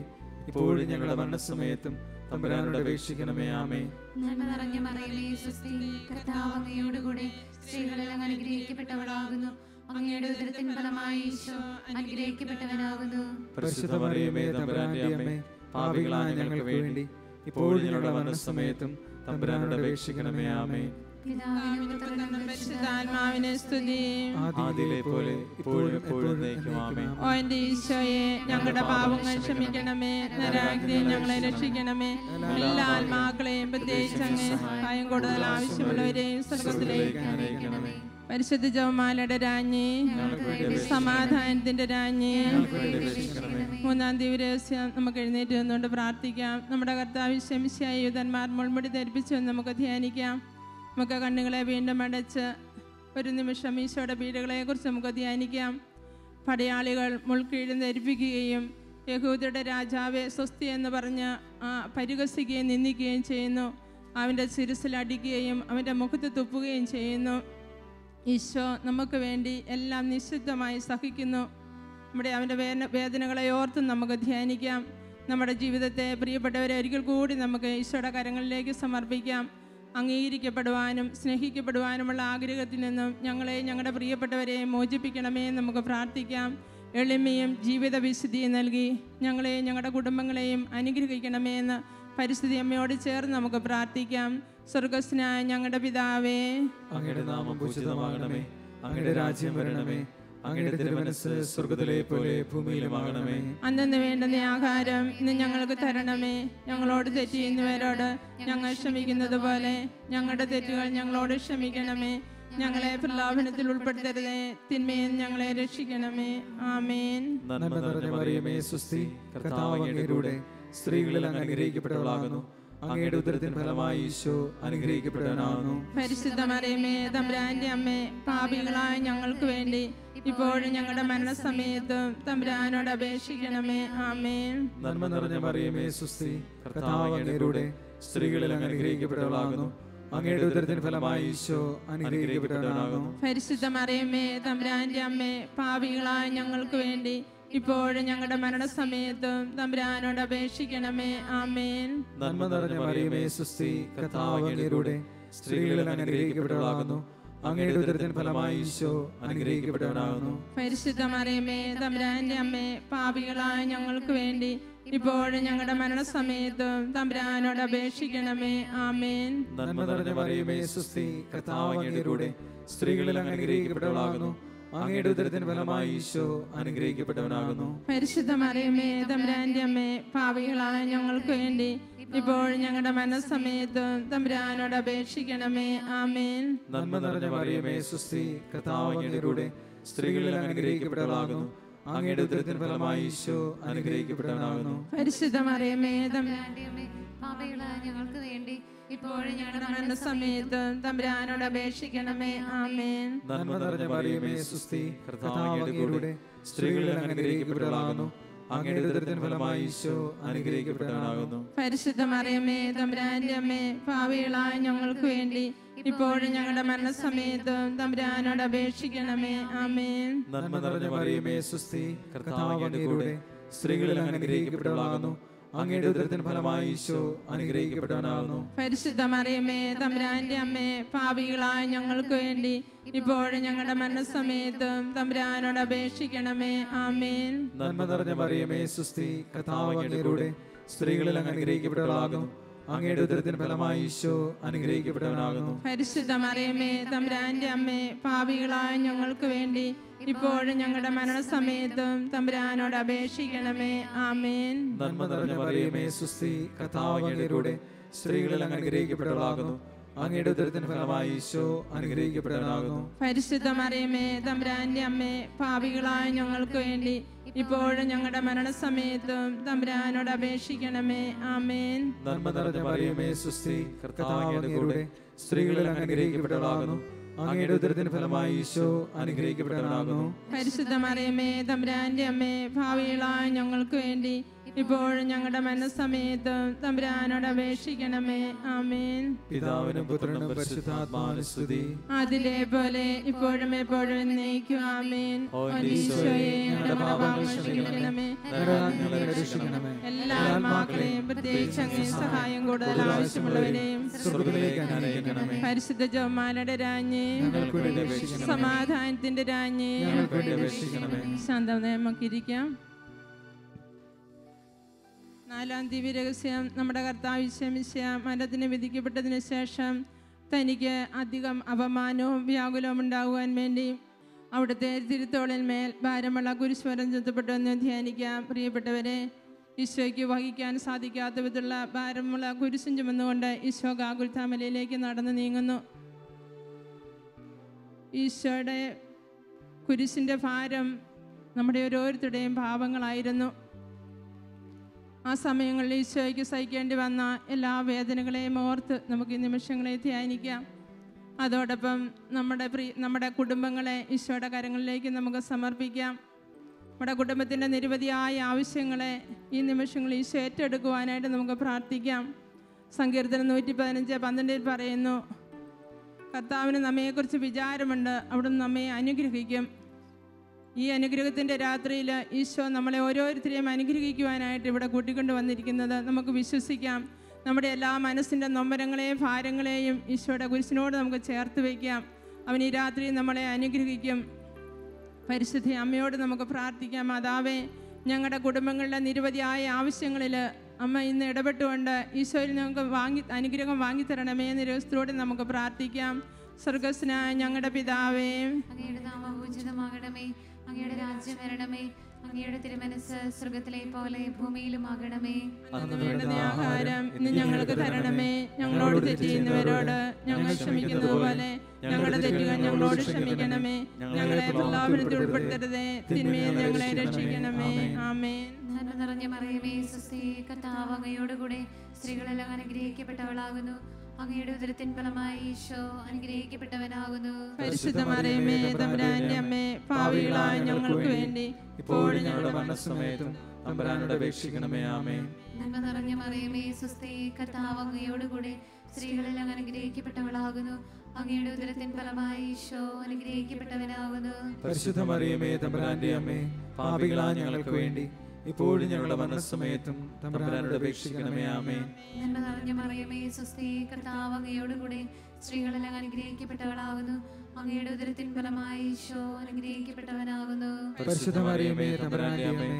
ഇപ്പോഴും ഞങ്ങളുടെ മരണസമയത്തും തമ്പുരാനോട് അപേക്ഷിക്കണമേ. ആമേൻ. നന്മ നിറഞ്ഞ മറിയമേ സ്വസ്തി, കർത്താവ് അങ്ങയോടുകൂടെ സ്ത്രീകളെല്ലാം അനുഗ്രഹിക്കപ്പെട്ടവളാകുന്നു. അങ്ങയുടെ ഉദരത്തിൻ ഫലമായി ഈശോ അനുഗ്രഹിക്കപ്പെട്ടവനാകുന്നു. പരിശുദ്ധ മറിയമേ തമ്പുരാന്റെ അമ്മേ, പാപികളായ ഞങ്ങൾക്ക് വേണ്ടി ഇപ്പോഴും ഞങ്ങളുടെ മരണസമയത്തും തമ്പുരാനോട് അപേക്ഷിക്കണമേ. ആമേൻ. പിതാവിനും പുത്രനും പരിശുദ്ധാത്മാവിനെ സ്തുതി. ആദിയിലെ പോലെ ഇപ്പോഴും എപ്പോഴും എന്നേക്കും. ആമേൻ. ഓ എന്റെ ഈശോയെ, ഞങ്ങളുടെ പാപങ്ങൾ ക്ഷമിക്കണമേ, നരകാഗ്നിയിൽ ഞങ്ങളെ രക്ഷിക്കണമേ. എല്ലാ ആത്മാക്കളെയും പ്രത്യേകിച്ച് അങ്ങ് ഭയം കൂടുതൽ ആവശ്യമുള്ളവരെയും സ്വർഗത്തിലേക്ക് അയക്കണമേ. പരിശുദ്ധ ജപമാലയുടെ രാജ്ഞി, സമാധാനത്തിന്റെ രാജ്ഞി, മൂന്നാം ദിവസം നമുക്ക് എഴുന്നേറ്റ് നിന്നുകൊണ്ട് പ്രാർത്ഥിക്കാം. നമ്മുടെ കർത്താവ് ശംശിയായ യൂതന്മാർ മുൾമുടി ധരിപ്പിച്ചു നമുക്ക് ധ്യാനിക്കാം. നമുക്ക് കണ്ണുകളെ വീണ്ടും അടച്ച് ഒരു നിമിഷം ഈശോയുടെ പീഡകളെക്കുറിച്ച് നമുക്ക് ധ്യാനിക്കാം. പടയാളികൾ മുൾക്കീഴും ധരിപ്പിക്കുകയും യഹൂദരുടെ രാജാവെ സ്വസ്തി എന്ന് പറഞ്ഞ് പരിഹസിക്കുകയും നിന്ദിക്കുകയും ചെയ്യുന്നു. അവൻ്റെ ശിരസിൽ അടിക്കുകയും അവൻ്റെ മുഖത്ത് തുപ്പുകയും ചെയ്യുന്നു. ഈശോ നമുക്ക് വേണ്ടി എല്ലാം നിശ്ചിതമായി സഹിക്കുന്നു. അവൻ്റെ വേദനകളെ ഓർത്ത് നമുക്ക് ധ്യാനിക്കാം. നമ്മുടെ ജീവിതത്തെ പ്രിയപ്പെട്ടവരെ ഒരിക്കൽ കൂടി നമുക്ക് ഈശോയുടെ കരങ്ങളിലേക്ക് സമർപ്പിക്കാം. അംഗീകരിക്കപ്പെടുവാനും സ്നേഹിക്കപ്പെടുവാനുമുള്ള ആഗ്രഹത്തിൽ നിന്നും ഞങ്ങളെ ഞങ്ങളുടെ പ്രിയപ്പെട്ടവരെ മോചിപ്പിക്കണമേ എന്ന് നമുക്ക് പ്രാർത്ഥിക്കാം. എളിമയും ജീവിത വിശുദ്ധിയും നൽകി ഞങ്ങളെയും ഞങ്ങളുടെ കുടുംബങ്ങളെയും അനുഗ്രഹിക്കണമേ എന്ന് പരിസ്ഥിതി അമ്മയോട് ചേർന്ന് നമുക്ക് പ്രാർത്ഥിക്കാം. സ്വർഗസ്നായ ഞങ്ങളുടെ പിതാവേ, അങ്ങയുടെ നാമം പൂജിതമാകണമേ. അങ്ങയുടെ രാജ്യം വരണമേ. അങ്ങയുടെ തിരുമനസ്സ് സ്വർഗ്ഗത്തിലെ പോലെ ഭൂമിയിലുമാകണമേ. അന്നു വേണ്ടുന്ന ആഹാരം ഇന്ന് ഞങ്ങൾക്ക് തരണമേ. ഞങ്ങളോട് തെറ്റ് ചെയ്യുന്നവരോട് ഞങ്ങൾ ക്ഷമിക്കുന്നത് പോലെ ഞങ്ങളുടെ തെറ്റുകൾ ഞങ്ങളോട് ക്ഷമിക്കണമേ. ഞങ്ങളെ പ്രലോഭനത്തിൽ ഉൾപ്പെടുത്തരുതേ, തിന്മയിൽ ഞങ്ങളെ രക്ഷിക്കണമേ. ആമേൻ. നന്മ നിറഞ്ഞ മറിയമേ സ്വസ്തി, കർത്താവ് അങ്ങയുടെ സ്ത്രീകളിൽ അങ്ങ് അനുഗ്രഹിക്കപ്പെട്ടവളാകുന്നു. അങ്ങയുടെ ഉദരത്തിൻ ഫലമായി ഈശോ അനുഗ്രഹിക്കപ്പെട്ടവനാകുന്നു. പരിശുദ്ധ മറിയമേ തമ്പുരാന്റെ അമ്മേ, പാപികളായ ഞങ്ങൾക്ക് വേണ്ടി ഇപ്പോഴും ഞങ്ങളുടെ മരണസമയത്തും തമ്പുരാനോട് അപേക്ഷിക്കണമേ. ആമേൻ. നന്മ നിറഞ്ഞ മറിയമേ സ്വസ്തി, കർത്താവ് അങ്ങയുടെ സ്ത്രീകളിൽ അങ്ങ് അനുഗ്രഹിക്കപ്പെട്ടവളാകുന്നു. അങ്ങയുടെ ഉദരത്തിൻ ഫലമായി ഈശോ അനുഗ്രഹിക്കപ്പെട്ടവനാകുന്നു. പരിശുദ്ധ മറിയമേ തമ്പുരാന്റെ അമ്മേ, പാപികളായ ഞങ്ങൾക്ക് വേണ്ടി ഇപ്പോഴും ഞങ്ങളുടെ മരണസമയത്തും തമ്പുരാനോട് അപേക്ഷിക്കണമേ. ആമേൻ. നന്മ നിറഞ്ഞ മറിയമേ സ്വസ്തി, കർത്താവ് അങ്ങയുടെ സ്ത്രീകളിൽ അങ്ങ് അനുഗ്രഹിക്കപ്പെട്ടവളാകുന്നു. അങ്ങയുടെ ഉദരത്തിൻ ഫലമായി ഈശോ അനുഗ്രഹിക്കപ്പെട്ടവനാകുന്നു. പരിശുദ്ധ മറിയമേ തമ്പുരാന്റെ അമ്മേ, പാപികളായ ഞങ്ങൾക്ക് വേണ്ടി ഇപ്പോഴും ഞങ്ങളുടെ മരണസമയത്തും തമ്പുരാനോട് അപേക്ഷിക്കണമേ. ആമേൻ. നന്മ നിറഞ്ഞ മറിയമേ സ്വസ്തി, കർത്താവ് അങ്ങയുടെ സ്ത്രീകളിൽ അങ്ങ് അനുഗ്രഹിക്കപ്പെട്ടവളാകുന്നു. അങ്ങയുടെ ഉദരത്തിൻ ഫലമായി ഈശോ അനുഗ്രഹിക്കപ്പെട്ടവനാകുന്നു. പരിശുദ്ധ മറിയമേ തമ്പുരാന്റെ അമ്മേ, പാപികളായ ഞങ്ങൾക്ക് വേണ്ടി ഇപ്പോൾ ഞങ്ങളുടെ മനസ്സമയത്തും തമ്പുരാനോട് അപേക്ഷിക്കണമേ. ആമേൻ. നന്മ നിറഞ്ഞ മറിയമേ സുസ്തി, കർത്താവ് അങ്ങയുടെ കൂടെ സ്ത്രീകളിൽ അനുഗ്രഹിക്കപ്പെട്ടവളാകുന്നു. അങ്ങയുടെ ഉദരത്തിൻ ഫലമായി ഈശോ അനുഗ്രഹിക്കപ്പെട്ടവനാകുന്നു. പരിശുദ്ധ മറിയമേ തമ്പുരാന്റെ അമ്മേ, പാപികളായ ഞങ്ങൾക്ക് വേണ്ടി ഇപ്പോഴും ഞങ്ങളുടെ മനസ്സമയത്തും തമ്പുരാനോട് അപേക്ഷിക്കണമേ. ആമേൻ. നന്മ നിറഞ്ഞ മറിയമേ സുസ്തി, കർത്താവ് അങ്ങയുടെ കൂടെ സ്ത്രീകളിൽ അനുഗ്രഹിക്കപ്പെട്ടവളാകുന്നു. അങ്ങയുടെ ഉദരത്തിൻ ഫലമായി ഈശോ അനുഗ്രഹിക്കപ്പെട്ടവനാകുന്നു. പരിശുദ്ധ മറിയമേ തമ്പുരാന്റെ അമ്മേ, പാപികളായ ഞങ്ങൾക്ക് വേണ്ടി ഇപ്പോഴും ഞങ്ങളുടെ മരണസമയത്തും തമ്പുരാനോട് അപേക്ഷിക്കണമേ. ആമേൻ. നന്മ നിറഞ്ഞ മറിയമേ സുസ്തി, കർത്താവ് അങ്ങയുടെ കൂടെ സ്ത്രീകളിൽ അനുഗ്രഹിക്കപ്പെട്ടവളാകുന്നു. അങ്ങയുടെ ഉദരത്തിൻ ഫലമായി ഈശോ അനുഗ്രഹിക്കപ്പെട്ടവനാകുന്നു. പരിശുദ്ധ മറിയമേ തമ്പുരാന്റെ അമ്മേ, പാപികളായ ഞങ്ങൾക്ക് വേണ്ടി ഇപ്പോഴും ഞങ്ങളുടെ മരണസമയത്തും തമ്പുരാനോട് അപേക്ഷിക്കണമേ. ആമേൻ. നന്മ നിറഞ്ഞ മറിയമേ സുസ്തി, കർത്താവ് അങ്ങയുടെ കൂടെ സ്ത്രീകളിൽ അനുഗ്രഹിക്കപ്പെട്ടവളാകുന്നു. അങ്ങയുടെ ഉദരത്തിൻ ഫലമായി ഈശോ അനുഗ്രഹിക്കപ്പെട്ടവനാകുന്നു. പരിശുദ്ധ മറിയമേ തമ്പുരാന്റെ അമ്മേ, പാപികളായ ഞങ്ങൾക്ക് വേണ്ടി ഇപ്പോഴും ഞങ്ങളുടെ മരണസമയത്തും തമ്പുരാനോട് അപേക്ഷിക്കണമേ. ആമേൻ. നന്മ നിറഞ്ഞ മറിയമേ സുസ്തി, കർത്താവ് അങ്ങയുടെ കൂടെ സ്ത്രീകളിൽ അനുഗ്രഹിക്കപ്പെട്ടവളാകുന്നു. അങ്ങയുടെ ഉദരത്തിൻ ഫലമായി ഈശോ അനുഗ്രഹിക്കപ്പെട്ടവനാകുന്നു. പരിശുദ്ധ മറിയമേ തമ്പുരാന്റെ അമ്മേ, പാപികളായ ഞങ്ങൾക്ക് വേണ്ടി ഇപ്പോഴും ഞങ്ങളുടെ മരണസമയത്തും തമ്പുരാനോട് അപേക്ഷിക്കണമേ. ആമേൻ. നന്മ നിറഞ്ഞ മറിയമേ സുസ്തി, കർത്താവ് അങ്ങയുടെ കൂടെ സ്ത്രീകളിൽ അനുഗ്രഹിക്കപ്പെട്ടവളാകുന്നു. അങ്ങയുടെ ഉദരത്തിൻ ഫലമായി ഈശോ അനുഗ്രഹിക്കപ്പെട്ടവനാകുന്നു. പരിശുദ്ധ മറിയമേ തമ്പുരാന്റെ അമ്മേ, ഭാവികളായ ഞങ്ങൾക്ക് വേണ്ടി ഇപ്പോഴും ഞങ്ങളുടെ മരണസമയത്തും തമ്പുരാനോട് അപേക്ഷിക്കണമേ. ആമേൻ. പിതാവിനും പുത്രനും പരിശുദ്ധാത്മാവിനും സ്തുതി. അതിലെ പോലെ ഇപ്പോഴും എപ്പോഴും എന്നേക്കും. ആമേൻ. ഈശോയെ ഞങ്ങളുടെ പാപങ്ങൾ ക്ഷമിക്കണമേ. ഞങ്ങളെ രക്ഷിക്കണമേ. എല്ലാ ആത്മാക്കളെയും പ്രത്യേകിച്ച് അങ്ങേ സഹായം കൂടുതൽ ആവശ്യമുള്ളവരെയും സ്വർഗ്ഗത്തിലേക്ക് അനയിക്കണമേ. പരിശുദ്ധ ജപമാലയുടെ രാജ്ഞി, ഞങ്ങൾക്ക് വേണ്ടി അപേക്ഷിക്കണമേ. സമാധാനത്തിന്റെ രാജ്ഞി, ഞങ്ങൾക്ക് വേണ്ടി അപേക്ഷിക്കണമേ. ശാന്തമായി നമുക്കിരിക്കാം. നാലാം ദിവ്യരഹസ്യം. നമ്മുടെ കർത്താവ് ഈശോ മരണത്തിന് വിധിക്കപ്പെട്ടതിന് ശേഷം തനിക്ക് അധികം അപമാനവും വ്യാകുലവും ഉണ്ടാകുവാൻ വേണ്ടി അവിടുത്തെ തിരുത്തോളിന്മേൽ ഭാരമുള്ള കുരിശുമരം ചുറ്റപ്പെട്ടെന്ന് ധ്യാനിക്കാം. പ്രിയപ്പെട്ടവരെ, ഈശോയ്ക്ക് വഹിക്കാൻ സാധിക്കാത്ത വിധമുള്ള ഭാരമുള്ള കുരിശും ചുമന്നുകൊണ്ട് ഈശോ ഗാഗുൽത്താമലയിലേക്ക് നടന്നു നീങ്ങുന്നു. ഈശോയുടെ കുരിശിൻ്റെ ഭാരം നമ്മുടെ ഓരോരുത്തരുടെയും പാപങ്ങളായിരുന്നു. ആ സമയങ്ങളിൽ ഈശോയ്ക്ക് സഹിക്കേണ്ടി വന്ന എല്ലാ വേദനകളെയും ഓർത്ത് നമുക്ക് ഈ നിമിഷങ്ങളെ ധ്യാനിക്കാം. അതോടൊപ്പം നമ്മുടെ കുടുംബങ്ങളെ ഈശോയുടെ കരങ്ങളിലേക്ക് നമുക്ക് സമർപ്പിക്കാം. നമ്മുടെ കുടുംബത്തിൻ്റെ നിരവധിയായ ആവശ്യങ്ങളെ ഈ നിമിഷങ്ങളിൽ ഈശോ ഏറ്റെടുക്കുവാനായിട്ട് നമുക്ക് പ്രാർത്ഥിക്കാം. സങ്കീർത്തനം 115:12 പറയുന്നു, കർത്താവിന് നമ്മയെക്കുറിച്ച് വിചാരമുണ്ട്, അവിടുന്ന് നമ്മെ അനുഗ്രഹിക്കും. ഈ അനുഗ്രഹത്തിൻ്റെ രാത്രിയിൽ ഈശോ നമ്മളെ ഓരോരുത്തരെയും അനുഗ്രഹിക്കുവാനായിട്ട് ഇവിടെ കൂട്ടിക്കൊണ്ട് വന്നിരിക്കുന്നത് നമുക്ക് വിശ്വസിക്കാം. നമ്മുടെ എല്ലാ മനസ്സിൻ്റെ നൊമ്പരങ്ങളെയും ഭാരങ്ങളെയും ഈശോയുടെ കുരിശിനോട് നമുക്ക് ചേർത്ത് വയ്ക്കാം. അവൻ ഈ രാത്രി നമ്മളെ അനുഗ്രഹിക്കും. പരിശുദ്ധ അമ്മയോട് നമുക്ക് പ്രാർത്ഥിക്കാം. മാതാവേ, ഞങ്ങളുടെ കുടുംബങ്ങളുടെ നിരവധിയായ ആവശ്യങ്ങളിൽ അമ്മ ഇന്ന് ഇടപെട്ടുകൊണ്ട് ഈശോയിൽ ഞങ്ങൾക്ക് അനുഗ്രഹം വാങ്ങിത്തരണമേ എന്ന ദിവസത്തോടെ നമുക്ക് പ്രാർത്ഥിക്കാം. സ്വർഗസ്നായ ഞങ്ങളുടെ പിതാവേ, അങ്ങയുടെ നാമം പൂജിതമാകണമേ. അങ്ങയുടെ രാജ്യം വരണമേ. അങ്ങയുടെ തിരുമനസ് സ്വർഗത്തിലെ പോലെ ഭൂമിയിലും ആകണമേ. അന്ന് വേണ്ടുന്ന ആഹാരം ഇന്ന് ഞങ്ങൾക്ക് തരണമേ. ഞങ്ങളോട് തെറ്റ് ചെയ്യുന്നവരോട് ഞങ്ങൾ ക്ഷമിക്കുന്നത് പോലെ ഞങ്ങളുടെ തെറ്റുകൾ ഞങ്ങളോട് ക്ഷമിക്കണമേ. ഞങ്ങളെ പ്രലോഭനത്തിൽ ഉൾപ്പെടുത്തരുതേ, തിന്മയിൽ ഞങ്ങളെ രക്ഷിക്കണമേ. ആമേൻ. നന്മ നിറഞ്ഞ മറിയമേ സുസ്തി, കർത്താവ് അങ്ങയോടുകൂടെ സ്ത്രീകളെല്ലാം അനുഗ്രഹിക്കപ്പെട്ടവളാകുന്നു. അങ്ങയുടെ ഉദരത്തിൻ ഫലമായി ഈശോ അനുഗ്രഹിക്കപ്പെട്ടവനാകുന്നു. പരിശുദ്ധ മറിയമേ തമ്പുരാന്റെ അമ്മേ, പാപികളായ ഞങ്ങൾക്ക് വേണ്ടി ഇപ്പോഴും ഞങ്ങളുടെ മരണസമയത്തും തമ്പുരാനോട് അപേക്ഷിക്കണമേ. ആമേൻ. നന്മ നിറഞ്ഞ മറിയമേ സുസ്തി, കർത്താവ് അങ്ങയോടുകൂടെ സ്ത്രീകളെല്ലാം അനുഗ്രഹിക്കപ്പെട്ടവളാകുന്നു. അങ്ങയുടെ ഉദരത്തിൻ ഫലമായി ഈശോ അനുഗ്രഹിക്കപ്പെട്ടവനാകുന്നു. പരിശുദ്ധ മറിയമേ തമ്പുരാന്റെ അമ്മേ, പാപികളായ ഞങ്ങൾക്ക് വേണ്ടി ഇപ്പോഴും ഞങ്ങളുടെ മരണസമയത്തും തമ്പുരാനോട് അപേക്ഷിക്കണമേ. ആമേൻ. നന്മ നിറഞ്ഞ മറിയമേ സുസ്തി, കർത്താവ് അങ്ങയോടുകൂടെ സ്ത്രീകളെല്ലാം അനുഗ്രഹിക്കപ്പെട്ടവളാകുന്നു. അങ്ങയുടെ ഉദരത്തിൻ ഫലമായി ഈശോ അനുഗ്രഹിക്കപ്പെട്ടവനാകുന്നു. പരിശുദ്ധ മറിയമേ തമ്പുരാന്റെ അമ്മേ,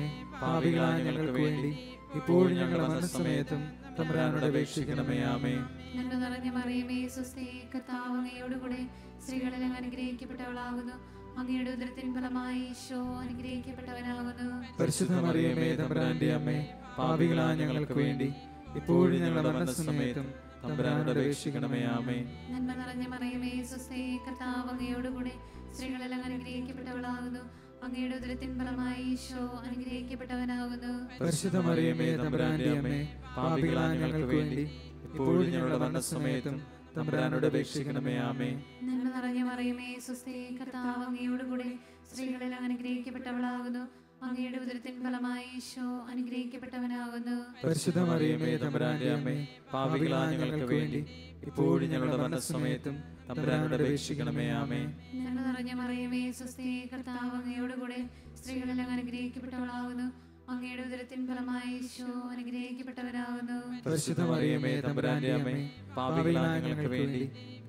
പാപികളായ ഞങ്ങൾക്ക് വേണ്ടി ഇപ്പോഴും ഞങ്ങളുടെ മരണസമയത്തും തമ്പുരാനോട് അപേക്ഷിക്കണമേ. ആമേൻ. നന്മ നിറഞ്ഞ മറിയമേ സുസ്തി, കർത്താവ് അങ്ങയോടുകൂടെ സ്ത്രീകളെല്ലാം അനുഗ്രഹിക്കപ്പെട്ടവളാകുന്നു. അങ്ങയുടെ ഉദരത്തിൻ ഫലമായി ഈശോ അനുഗ്രഹിക്കപ്പെട്ടവനാകുന്നു. പരിശുദ്ധ മറിയമേ തമ്പുരാന്റെ അമ്മേ, പാപികളായ ഞങ്ങൾക്ക് വേണ്ടി ഇപ്പോഴും ഞങ്ങളുടെ മരണസമയത്തും തമ്പുരാനോട് അപേക്ഷിക്കണമേ. ആമേൻ. നന്മ നിറഞ്ഞ മറിയമേ സ്വസ്തി, കർത്താവ് അങ്ങയോടുകൂടെ സ്ത്രീകളെല്ലാം അനുഗ്രഹിക്കപ്പെട്ടവളാകുന്നു. അങ്ങയുടെ ഉദരത്തിൻ ഫലമായി ഈശോ അനുഗ്രഹിക്കപ്പെട്ടവനാകുന്നു. പരിശുദ്ധ മറിയമേ തമ്പുരാന്റെ അമ്മേ, പാപികളായ ഞങ്ങൾക്ക് വേണ്ടി ഇപ്പോഴും ഞങ്ങളുടെ മരണസമയത്തും തമ്പുരാനോട് അപേക്ഷിക്കണമേ. ആമേൻ. നന്മ നിറഞ്ഞ മറിയമേ സ്വസ്തി, കർത്താവ് അങ്ങയോടുകൂടെ സ്ത്രീകളെല്ലാം അനുഗ്രഹിക്കപ്പെട്ടവളാകുന്നു. അങ്ങയുടെ ഉദരത്തിൻ ഫലമായി ഈശോ അനുഗ്രഹിക്കപ്പെട്ടവനാകുന്നു. പരിശുദ്ധ മറിയമേ തമ്പുരാന്റെ അമ്മേ, പാപികളായ ഞങ്ങൾക്ക് വേണ്ടി ഇപ്പോഴും ഞങ്ങളുടെ മരണസമയത്തും തമ്പുരാനോട് അപേക്ഷിക്കണമേ. ആമേൻ. നന്മ നിറഞ്ഞ മറിയമേ സ്വസ്തി, കർത്താവ് അങ്ങയോടുകൂടെ സ്ത്രീകളെല്ലാം അനുഗ്രഹിക്കപ്പെട്ടവളാകുന്നു. അങ്ങയുടെ ഉദരത്തിൻ ഫലമായി ഈശോ അനുഗ്രഹിക്കപ്പെട്ടവനാകുന്നു. പരിശുദ്ധ മറിയമേ തമ്പുരാന്റെ അമ്മേ, പാപികളായ ഞങ്ങൾക്ക് വേണ്ടി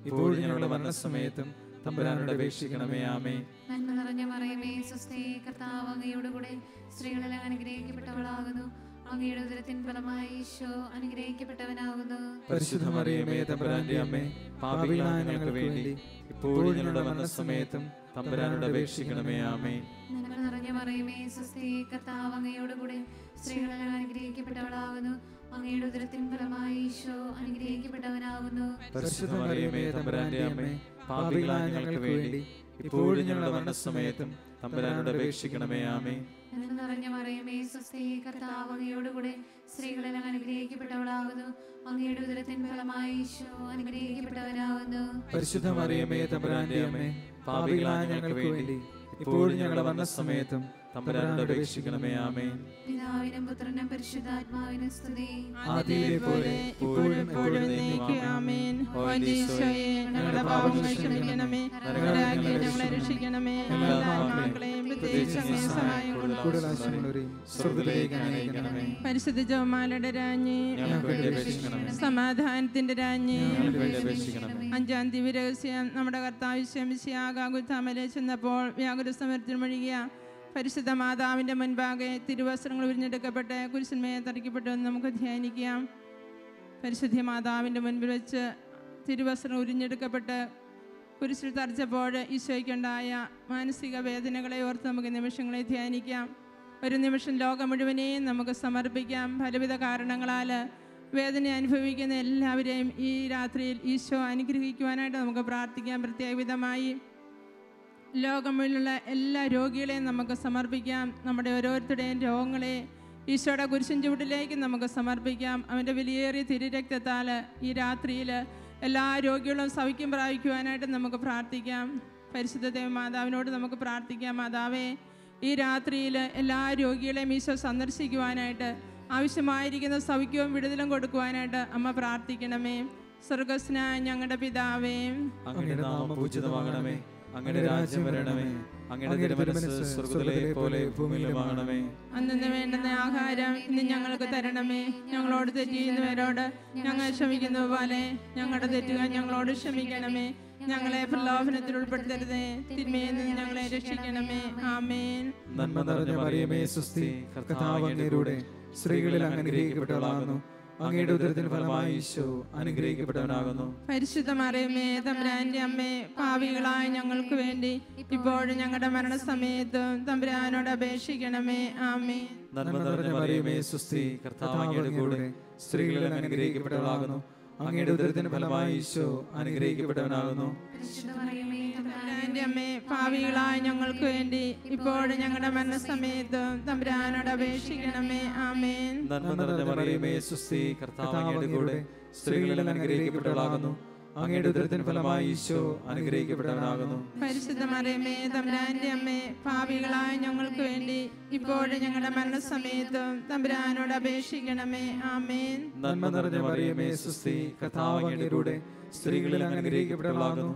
ഇപ്പോഴും ഞങ്ങളുടെ മരണസമയത്തും തമ്പുരാനോട് അപേക്ഷിക്കണമേ. ആമേൻ. നന്മ നിറഞ്ഞ മറിയമേ സ്വസ്തി, കർത്താവ് അങ്ങയോടുകൂടെ സ്ത്രീകളെല്ലാം അനുഗ്രഹിക്കപ്പെട്ടവളാകുന്നു. അങ്ങയുടെ ഉദരത്തിൻ ഫലമായി ഈശോ അനുഗ്രഹിക്കപ്പെട്ടവനാകുന്നു. പരിശുദ്ധ മറിയമേ തമ്പുരാന്റെ അമ്മേ, പാപികളായ ഞങ്ങൾക്ക് വേണ്ടി ഇപ്പോഴും ഞങ്ങളുടെ മരണസമയത്തും തമ്പുരാനോട് അപേക്ഷിക്കണമേ. ആമേൻ. നന്മ നിറഞ്ഞ മറിയമേ സ്വസ്തി, കർത്താവ് അങ്ങയോടുകൂടെ സ്ത്രീകളെല്ലാം അനുഗ്രഹിക്കപ്പെട്ടവളാകുന്നു. അങ്ങയുടെ ഉദരത്തിൻ ഫലമായി ഈശോ അനുഗ്രഹിക്കപ്പെട്ടവനാകുന്നു. പരിശുദ്ധ മറിയമേ തമ്പുരാന്റെ അമ്മേ, പാപികളായ ഞങ്ങൾക്ക് വേണ്ടി ഇപ്പോഴും ഞങ്ങളുടെ മരണസമയത്തും തമ്പുരാനോട് അപേക്ഷിക്കണമേ. ആമേൻ. നന്മ നിറഞ്ഞ മറിയമേ സ്വസ്തി, കർത്താവ് അങ്ങയോടുകൂടെ സ്ത്രീകളെല്ലാം അനുഗ്രഹിക്കപ്പെട്ടവളാകുന്നു. അങ്ങയുടെ ഉദരത്തിൻ ഫലമായി ഈശോ അനുഗ്രഹിക്കപ്പെട്ടവനാകുന്നു. പരിശുദ്ധ മറിയമേ തമ്പുരാന്റെ അമ്മേ, പാപികളായ ഞങ്ങൾക്ക് വേണ്ടി ഇപ്പോഴും ഞങ്ങളുടെ മരണസമയത്തും തമ്പുരാനോട് അപേക്ഷിക്കണമേ. ആമേൻ. പിതാവിനും പുത്രനും പരിശുദ്ധാത്മാവിനും സ്തുതി. ആദിയിലെ പോലെ ഇപ്പോഴും എപ്പോഴും എന്നേക്കും. ആമേൻ. ഓ ഈശോയെ, ഞങ്ങളുടെ പാപങ്ങൾ ക്ഷമിക്കണമേ, നരകാഗ്നിയിൽ ഞങ്ങളെ രക്ഷിക്കണമേ, എല്ലാ ആത്മാക്കളെയും പ്രത്യേകിച്ച് അങ്ങേ സഹായം കൂടുതൽ ആശയമുള്ളവരെയും സ്വർഗ്ഗത്തിലേക്ക് അനയിക്കണമേ. പരിശുദ്ധ ജപമാലയുടെ രാജ്ഞി, ഞങ്ങൾക്ക് വേണ്ടി അപേക്ഷിക്കണമേ. സമാധാനത്തിന്റെ രാജ്ഞി, ഞങ്ങൾക്ക് വേണ്ടി അപേക്ഷിക്കണമേ. അഞ്ചാം ദിവ്യരഹസ്യം, നമ്മുടെ കർത്താവ് ശമിശിയാകാകുത്താമലെ ചെന്നപ്പോൾ വ്യാകുല സമരത്തിൽ മുഴുകിയ പരിശുദ്ധ മാതാവിന്റെ മുൻപാകെ തിരുവസ്ത്രങ്ങൾ ഉരിഞ്ഞെടുക്കപ്പെട്ട് കുരിശന്മയെ തറയ്ക്കപ്പെട്ടു എന്ന് നമുക്ക് ധ്യാനിക്കാം. പരിശുദ്ധ മാതാവിന്റെ മുൻപിൽ വെച്ച് തിരുവസ്ത്രം ഉരിഞ്ഞെടുക്കപ്പെട്ട് കുരിശിൽ തറച്ചപ്പോൾ ഈശോയ്ക്കുണ്ടായ മാനസിക വേദനകളെ ഓർത്ത് നമുക്ക് നിമിഷങ്ങളെ ധ്യാനിക്കാം. ഒരു നിമിഷം ലോകം മുഴുവനെയും നമുക്ക് സമർപ്പിക്കാം. പലവിധ കാരണങ്ങളാൽ വേദന അനുഭവിക്കുന്ന എല്ലാവരെയും ഈ രാത്രിയിൽ ഈശോ അനുഗ്രഹിക്കുവാനായിട്ട് നമുക്ക് പ്രാർത്ഥിക്കാം. പ്രത്യേക വിധമായി ലോകം മുഴുവനുള്ള എല്ലാ രോഗികളെയും നമുക്ക് സമർപ്പിക്കാം. നമ്മുടെ ഓരോരുത്തരുടെയും രോഗങ്ങളെ ഈശോയുടെ കുരിശിൻ ചുവട്ടിലേക്ക് നമുക്ക് സമർപ്പിക്കാം. അവൻ്റെ വിലയേറിയ തിരുരക്തത്താൽ ഈ രാത്രിയിൽ എല്ലാ രോഗികളും സൗഖ്യം പ്രാപിക്കുവാനായിട്ട് നമുക്ക് പ്രാർത്ഥിക്കാം. പരിശുദ്ധ ദേവമാതാവിനോട് നമുക്ക് പ്രാർത്ഥിക്കാം. മാതാവേ, ഈ രാത്രിയിൽ എല്ലാ രോഗികളെയും ഈശോ സന്ദർശിക്കുവാനായിട്ട് ആവശ്യമായിരിക്കുന്ന സൗഖ്യവും വിടുതലും കൊടുക്കുവാനായിട്ട് അമ്മ പ്രാർത്ഥിക്കണമേ. സ്വർഗ്ഗസ്നായ ഞങ്ങളുടെ പിതാവേ, അങ്ങയുടെ നാമം പൂജിതമാകണമേ, അങ്ങയുടെ രാജ്യം വരണമേ, അങ്ങയുടെ തിരുമനസ്സ് സ്വർഗ്ഗത്തിലെ പോലെ ഭൂമിയിലുമാകണമേ. അന്നു വേണ്ടുന്ന ആഹാരം ഇന്ന് ഞങ്ങൾക്ക് തരണമേ. ഞങ്ങളോട് തെറ്റ് ചെയ്യുന്നവരോട് ഞങ്ങൾ ക്ഷമിക്കുന്ന പോലെ ഞങ്ങളുടെ തെറ്റുകൾ ഞങ്ങളോട് ക്ഷമിക്കണമേ. ഞങ്ങളെ പ്രലോഭനത്തിൽ ഉൾപ്പെടുത്തരുതേ, തിന്മയിൽ നിന്ന് ഞങ്ങളെ രക്ഷിക്കണമേ. ആമേൻ. നന്മ നിറഞ്ഞ മറിയമേ സ്വസ്തി, കർത്താവ് അങ്ങയുടെ സ്ത്രീകളിൽ അങ്ങ് അനുഗ്രഹിക്കപ്പെട്ടവളാകുന്നു. അങ്ങയുടെ ഉദരത്തിന് ഫലമായി ഈശോ അനുഗ്രഹിക്കപ്പെട്ടവനാകുന്നു. പരിശുദ്ധ മറിയമേ തമ്പുരാന്റെ അമ്മേ, പാപികളായ ഞങ്ങൾക്ക് വേണ്ടി ഇപ്പോഴും ഞങ്ങളുടെ മരണസമയത്തും തമ്പുരാനോട് അപേക്ഷിക്കണമേ. ആമേൻ. നന്മ നിറഞ്ഞ മറിയമേ സ്വസ്തി, കർത്താവ് അങ്ങയുടെ കൂടെ സ്ത്രീകളിൽ അങ്ങ് അനുഗ്രഹിക്കപ്പെട്ടവളാകുന്നു. അങ്ങയുടെ ഉദരത്തിന് ഫലമായി ഈശോ അനുഗ്രഹിക്കപ്പെട്ടവനാകുന്നു. പരിശുദ്ധ മറിയമേ തമ്പുരാന്റെ അമ്മേ, പാപികളായ ഞങ്ങൾക്ക് വേണ്ടി ഇപ്പോഴും ഞങ്ങളുടെ മരണസമയത്തും തമ്പുരാനോട് അപേക്ഷിക്കണമേ. ആമേൻ. നന്മ നിറഞ്ഞ മറിയമേ സ്വസ്തി, കർത്താവ് അങ്ങയുടെ കൂടെ സ്ത്രീകളിൽ അങ്ങ് അനുഗ്രഹിക്കപ്പെട്ടവളാകുന്നു. അങ്ങയുടെ ഉദരത്തിന് ഫലമായി ഈശോ അനുഗ്രഹിക്കപ്പെട്ടവനാകുന്നു. പരിശുദ്ധ മറിയമേ തമ്പുരാന്റെ അമ്മേ, പാപികളായ ഞങ്ങൾക്ക് വേണ്ടി ഇപ്പോഴും ഞങ്ങളുടെ മരണസമയത്തും തമ്പുരാനോട് അപേക്ഷിക്കണമേ. ആമേൻ. നന്മ നിറഞ്ഞ മറിയമേ സ്വസ്തി, കർത്താവ് അങ്ങയുടെ കൂടെ സ്ത്രീകളിൽ അങ്ങ് അനുഗ്രഹിക്കപ്പെട്ടവളാകുന്നു.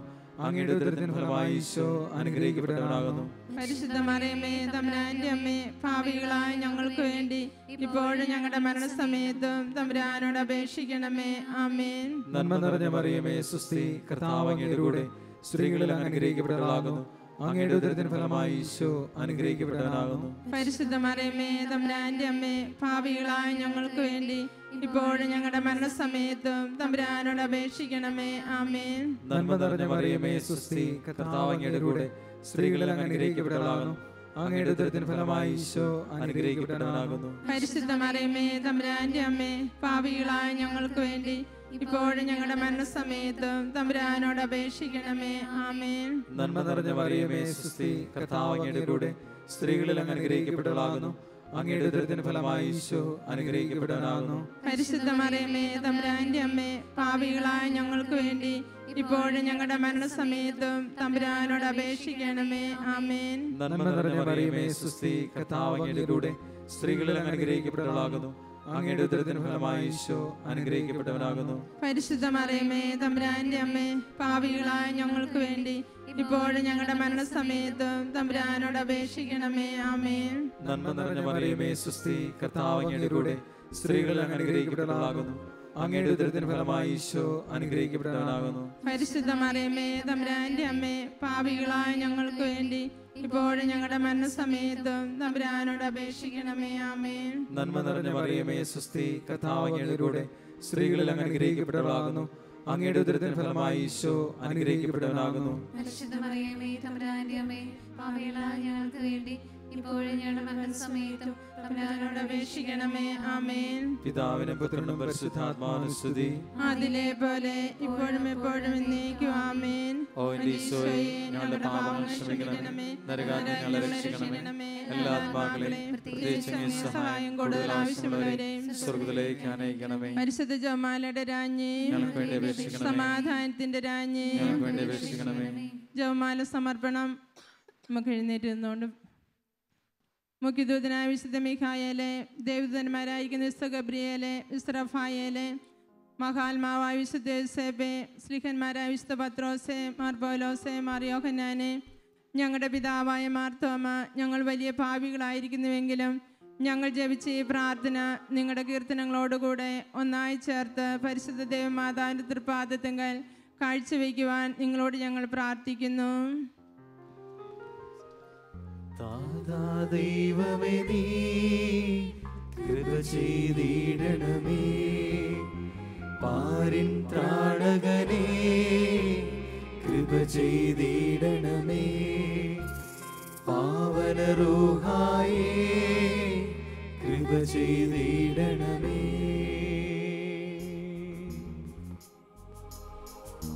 അങ്ങയുടെ ഉദരത്തിന് ഫലമായി ഈശോ അനുഗ്രഹിക്കപ്പെട്ടവനാകുന്നു. പരിശുദ്ധ മറിയമേ തമ്പുരാന്റെ അമ്മേ, പാപികളായ ഞങ്ങൾക്ക് വേണ്ടി ഇപ്പോഴും ഞങ്ങളുടെ മരണസമയത്തും തമ്പുരാനോട് അപേക്ഷിക്കണമേ. ആമേൻ. നന്മ നിറഞ്ഞ മറിയമേ സ്വസ്തി, കർത്താവ് അങ്ങയുടെ കൂടെ സ്ത്രീകളിൽ അങ്ങ് അനുഗ്രഹിക്കപ്പെട്ടവളാകുന്നു. അങ്ങയുടെ ഉദരത്തിന് ഫലമായി ഈശോ അനുഗ്രഹിക്കപ്പെട്ടവനാകുന്നു. പരിശുദ്ധ മറിയമേ തമ്പുരാന്റെ അമ്മേ, പാപികളായ ഞങ്ങൾക്ക് വേണ്ടി ഇപ്പോഴും ഞങ്ങളുടെ മരണസമയത്തും തമ്പുരാനോട് അപേക്ഷിക്കണമേ. ആമേൻ. നന്മ നിറഞ്ഞ മറിയമേ സ്വസ്തി, കർത്താവ് അങ്ങയുടെ കൂടെ സ്ത്രീകളിൽ അങ്ങ് അനുഗ്രഹിക്കപ്പെട്ടവളാകുന്നു. അങ്ങയുടെ ഉദരത്തിൻ ഫലമായി ഈശോ അനുഗ്രഹിക്കപ്പെട്ടവനാകുന്നു. പരിശുദ്ധ മറിയമേ തമ്പുരാന്റെ അമ്മേ, പാപികളായ ഞങ്ങൾക്ക് വേണ്ടി ഇപ്പോഴും ഞങ്ങളുടെ മരണസമയത്തും തമ്പുരാനോട് അപേക്ഷിക്കണമേ. ആമേൻ. നന്മ നിറഞ്ഞ മറിയമേ സ്വസ്തി, കർത്താവ് അങ്ങയുടെ കൂടെ സ്ത്രീകളിൽ അങ്ങ് അനുഗ്രഹിക്കപ്പെട്ടവളാകുന്നു. അങ്ങയുടെ ഉദരത്തിന് ഫലമായി ഈശോ അനുഗ്രഹിക്കപ്പെട്ടവനാകുന്നു. പരിശുദ്ധ മറിയമേ തമ്പുരാന്റെ അമ്മേ, പാപികളായ ഞങ്ങൾക്ക് വേണ്ടി ഇപ്പോഴും ഞങ്ങളുടെ മരണസമയത്തും തമ്പുരാനോട് അപേക്ഷിക്കണമേ. ആമേൻ. നന്മ നിറഞ്ഞ മറിയമേ സ്വസ്തി, കർത്താവ് അങ്ങയുടെ കൂടെ സ്ത്രീകളിൽ അങ്ങ് അനുഗ്രഹിക്കപ്പെട്ടവളാകുന്നു. അങ്ങയുടെ ഉദരത്തിന് ഫലമായി ഈശോ അനുഗ്രഹിക്കപ്പെട്ടവനാകുന്നു. പരിശുദ്ധ മറിയമേ തമ്പുരാന്റെ അമ്മേ, പാപികളായ ഞങ്ങൾക്ക് വേണ്ടി ഇപ്പോഴും ഞങ്ങളുടെ മരണസമയത്തും തമ്പുരാനോട് അപേക്ഷിക്കണമേ. ആമേൻ. നന്മ നിറഞ്ഞ മറിയമേ സ്വസ്തി, കർത്താവ് അങ്ങയുടെ കൂടെ സ്ത്രീകളിൽ അങ്ങ് അനുഗ്രഹിക്കപ്പെട്ടവളാകുന്നു. അങ്ങയുടെ ഉദരത്തിന് ഫലമായി ഈശോ അനുഗ്രഹിക്കപ്പെട്ടവനാകുന്നു. പരിശുദ്ധ മറിയമേ തമ്പുരാന്റെ അമ്മേ, പാപികളായ ഞങ്ങൾക്ക് വേണ്ടി ഇപ്പോഴും ഞങ്ങളുടെ മരണസമയത്തും തമ്പുരാനോട് അപേക്ഷിക്കണമേ. ആമേൻ. നന്മ നിറഞ്ഞ മറിയമേ സ്വസ്തി, കർത്താവ് അങ്ങയുടെ കൂടെ സ്ത്രീകളിൽ അങ്ങ് അനുഗ്രഹിക്കപ്പെട്ടവളാകുന്നു. അങ്ങയുടെ ഉദരത്തിന് ഫലമായി ഈശോ അനുഗ്രഹിക്കപ്പെട്ടവനാകുന്നു. പരിശുദ്ധ മറിയമേ തമ്പുരാന്റെ അമ്മേ, പാപികളായ ഞങ്ങൾക്ക് വേണ്ടി ഇപ്പോഴും ഞങ്ങളുടെ മരണസമയത്തും തമ്പുരാനോട് അപേക്ഷിക്കണമേ. ആമേൻ. പിതാവിനും പുത്രനും പരിശുദ്ധാത്മാവിനും സ്തുതി. അതിലെ പോലെ ഇപ്പോഴും എപ്പോഴും എന്നേക്കും. ആമേൻ. ഓ എന്റെ ഈശോയെ, ഞങ്ങളുടെ പാപങ്ങൾ ക്ഷമിക്കണമേ, നരകാഗ്നി ഞങ്ങളെ രക്ഷിക്കണമേ. എല്ലാ ആത്മാക്കളെയും പ്രത്യേകിച്ച് അങ്ങേ സഹായം കൂടുതൽ ആവശ്യമുള്ളവരെയും സ്വർഗ്ഗത്തിലേക്ക് അനയിക്കണമേ. പരിശുദ്ധ ജപമാലയുടെ രാജ്ഞി, ഞങ്ങൾക്ക് വേണ്ടി അപേക്ഷിക്കണമേ. സമാധാനത്തിന്റെ രാജ്ഞി, ഞങ്ങൾക്ക് വേണ്ടി അപേക്ഷിക്കണമേ. ജപമാല സമർപ്പണം. നമുക്ക് എഴുന്നേറ്റ് നിന്നുകൊണ്ട് മുഖ്യദൂതനായ വിശുദ്ധ മിഖായേലെ, ദേവദൂതന്മാരായിരിക്കുന്ന വിശുദ്ധ ഗബ്രിയേലെ, വിശുദ്ധ റഫായേലെ, മഹാത്മാവായ വിശുദ്ധ യോസേപ്പെ, സ്ലിഹന്മാരായ വിശുദ്ധ പത്രോസെ, മാർ പൗലോസെ, മാർ യോഹന്നാനെ, ഞങ്ങളുടെ പിതാവായ മാർത്തോമ, ഞങ്ങൾ വലിയ പാപികളായിരിക്കുന്നുവെങ്കിലും ഞങ്ങൾ ജപിച്ച ഈ പ്രാർത്ഥന നിങ്ങളുടെ കീർത്തനങ്ങളോടുകൂടെ ഒന്നായി ചേർത്ത് പരിശുദ്ധ ദേവമാതാവിൻ്റെ തൃപ്പാദത്തിങ്കൽ കാഴ്ചവെക്കുവാൻ നിങ്ങളോട് ഞങ്ങൾ പ്രാർത്ഥിക്കുന്നു. ദൈവമേ നീ കൃപ ചെയ്തിടണമേ, പാരിൻ ത്രാണകനേ കൃപ ചെയ്തിടണമേ, പാവന റൂഹായേ കൃപ ചെയ്തിടണമേ.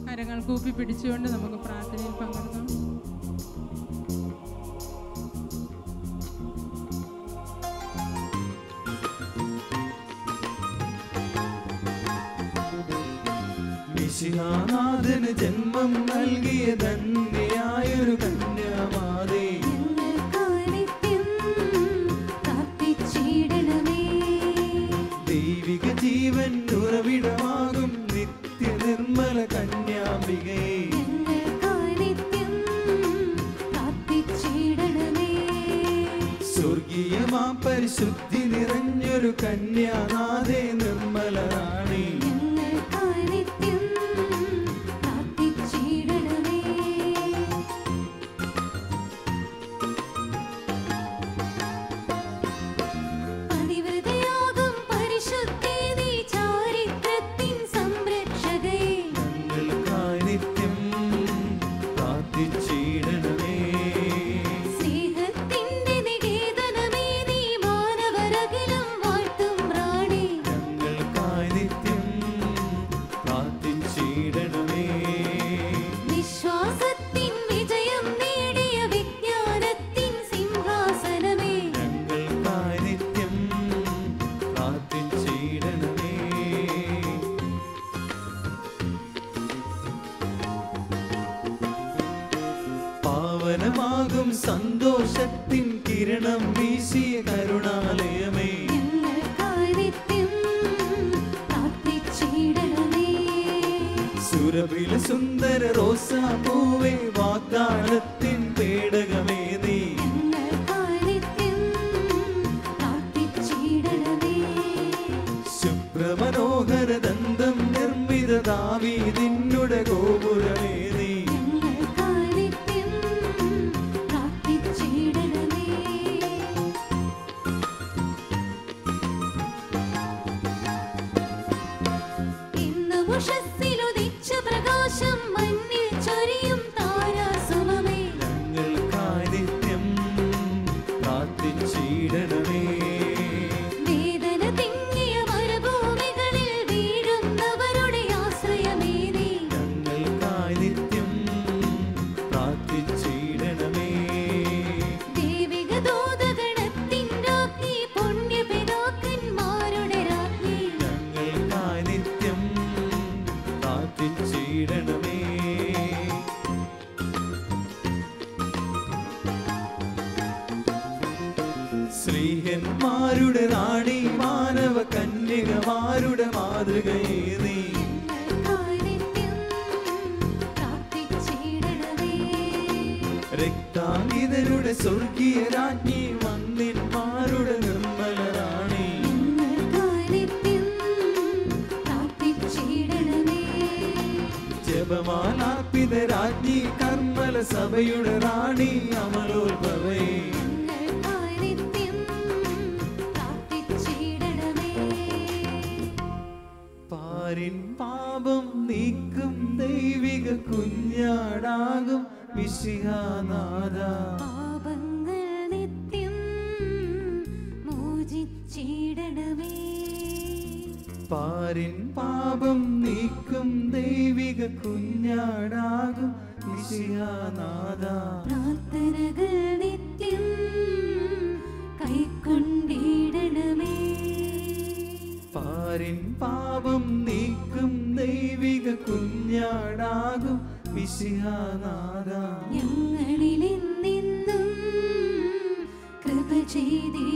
കരങ്ങൾ കൂപ്പി പിടിച്ചുകൊണ്ട് നമുക്ക് പ്രാർത്ഥനയിൽ പങ്കെടുക്കാം. മിശിഹാനാഥന് ജന്മം നൽകിയ ധന്യയായൊരു കന്യാമാതേ, ദൈവിക ജീവൻ ഉറവിടമാകും നിത്യ നിർമ്മല കന്യാംബികേ, സ്വർഗീയമാം പരിശുദ്ധി നിറഞ്ഞൊരു കന്യാനാഥേ നിർമ്മല റാണി, പാവനമാകും സന്തോഷത്തിൻ കിരണം വീശിയ കരുണാലയമേ, സുരഭില സുന്ദര റോസാ പൂവേ വാഗ്ദാനത്തിൻ പേടകമേ നീ, ശുഭ്രമനോഹര ദന്തം നിർമ്മിത ദാവീദിന്നുടെ ഗോപുരമേ നീ, പ്രകാശം മഞ്ഞിൽ ചൊരിയും താരാസുമമേ, ഞങ്ങൾക്കായി ഭാഗ്യന്മാരുടെ റാണി മാനവ കന്യകമാരുടെ മാതൃകയെ നീ രക്താംഗിതരുടെ സ്വർഗീയ രാജ്ഞി വന്ദിന്മാരുടെ നിർമ്മല റാണി ജപമാലാർപ്പിത രാജ്ഞി കർമ്മല സഭയുടെ റാണി അമലോത്ഭവേ പാരിൻ പാപം നീക്കും ദൈവിക കുഞ്ഞാടാകും മിശിഹാനാഥ പാപങ്ങൾ നിത്യം മോചിച്ചിടണമേ പാരിൻ പാപം നീക്കും ദൈവിക കുഞ്ഞാടാകും മിശിഹാനാഥ പ്രാർത്ഥനകൾ നിത്യം കൈക്കൊണ്ടിടണമേ പാരിൻ പാപം നീക്കും ദൈവിക കുഞ്ഞാടാകും മിശിഹാനാഥ ഞങ്ങളിൽ നിന്നും കൃപ ചെയ്തി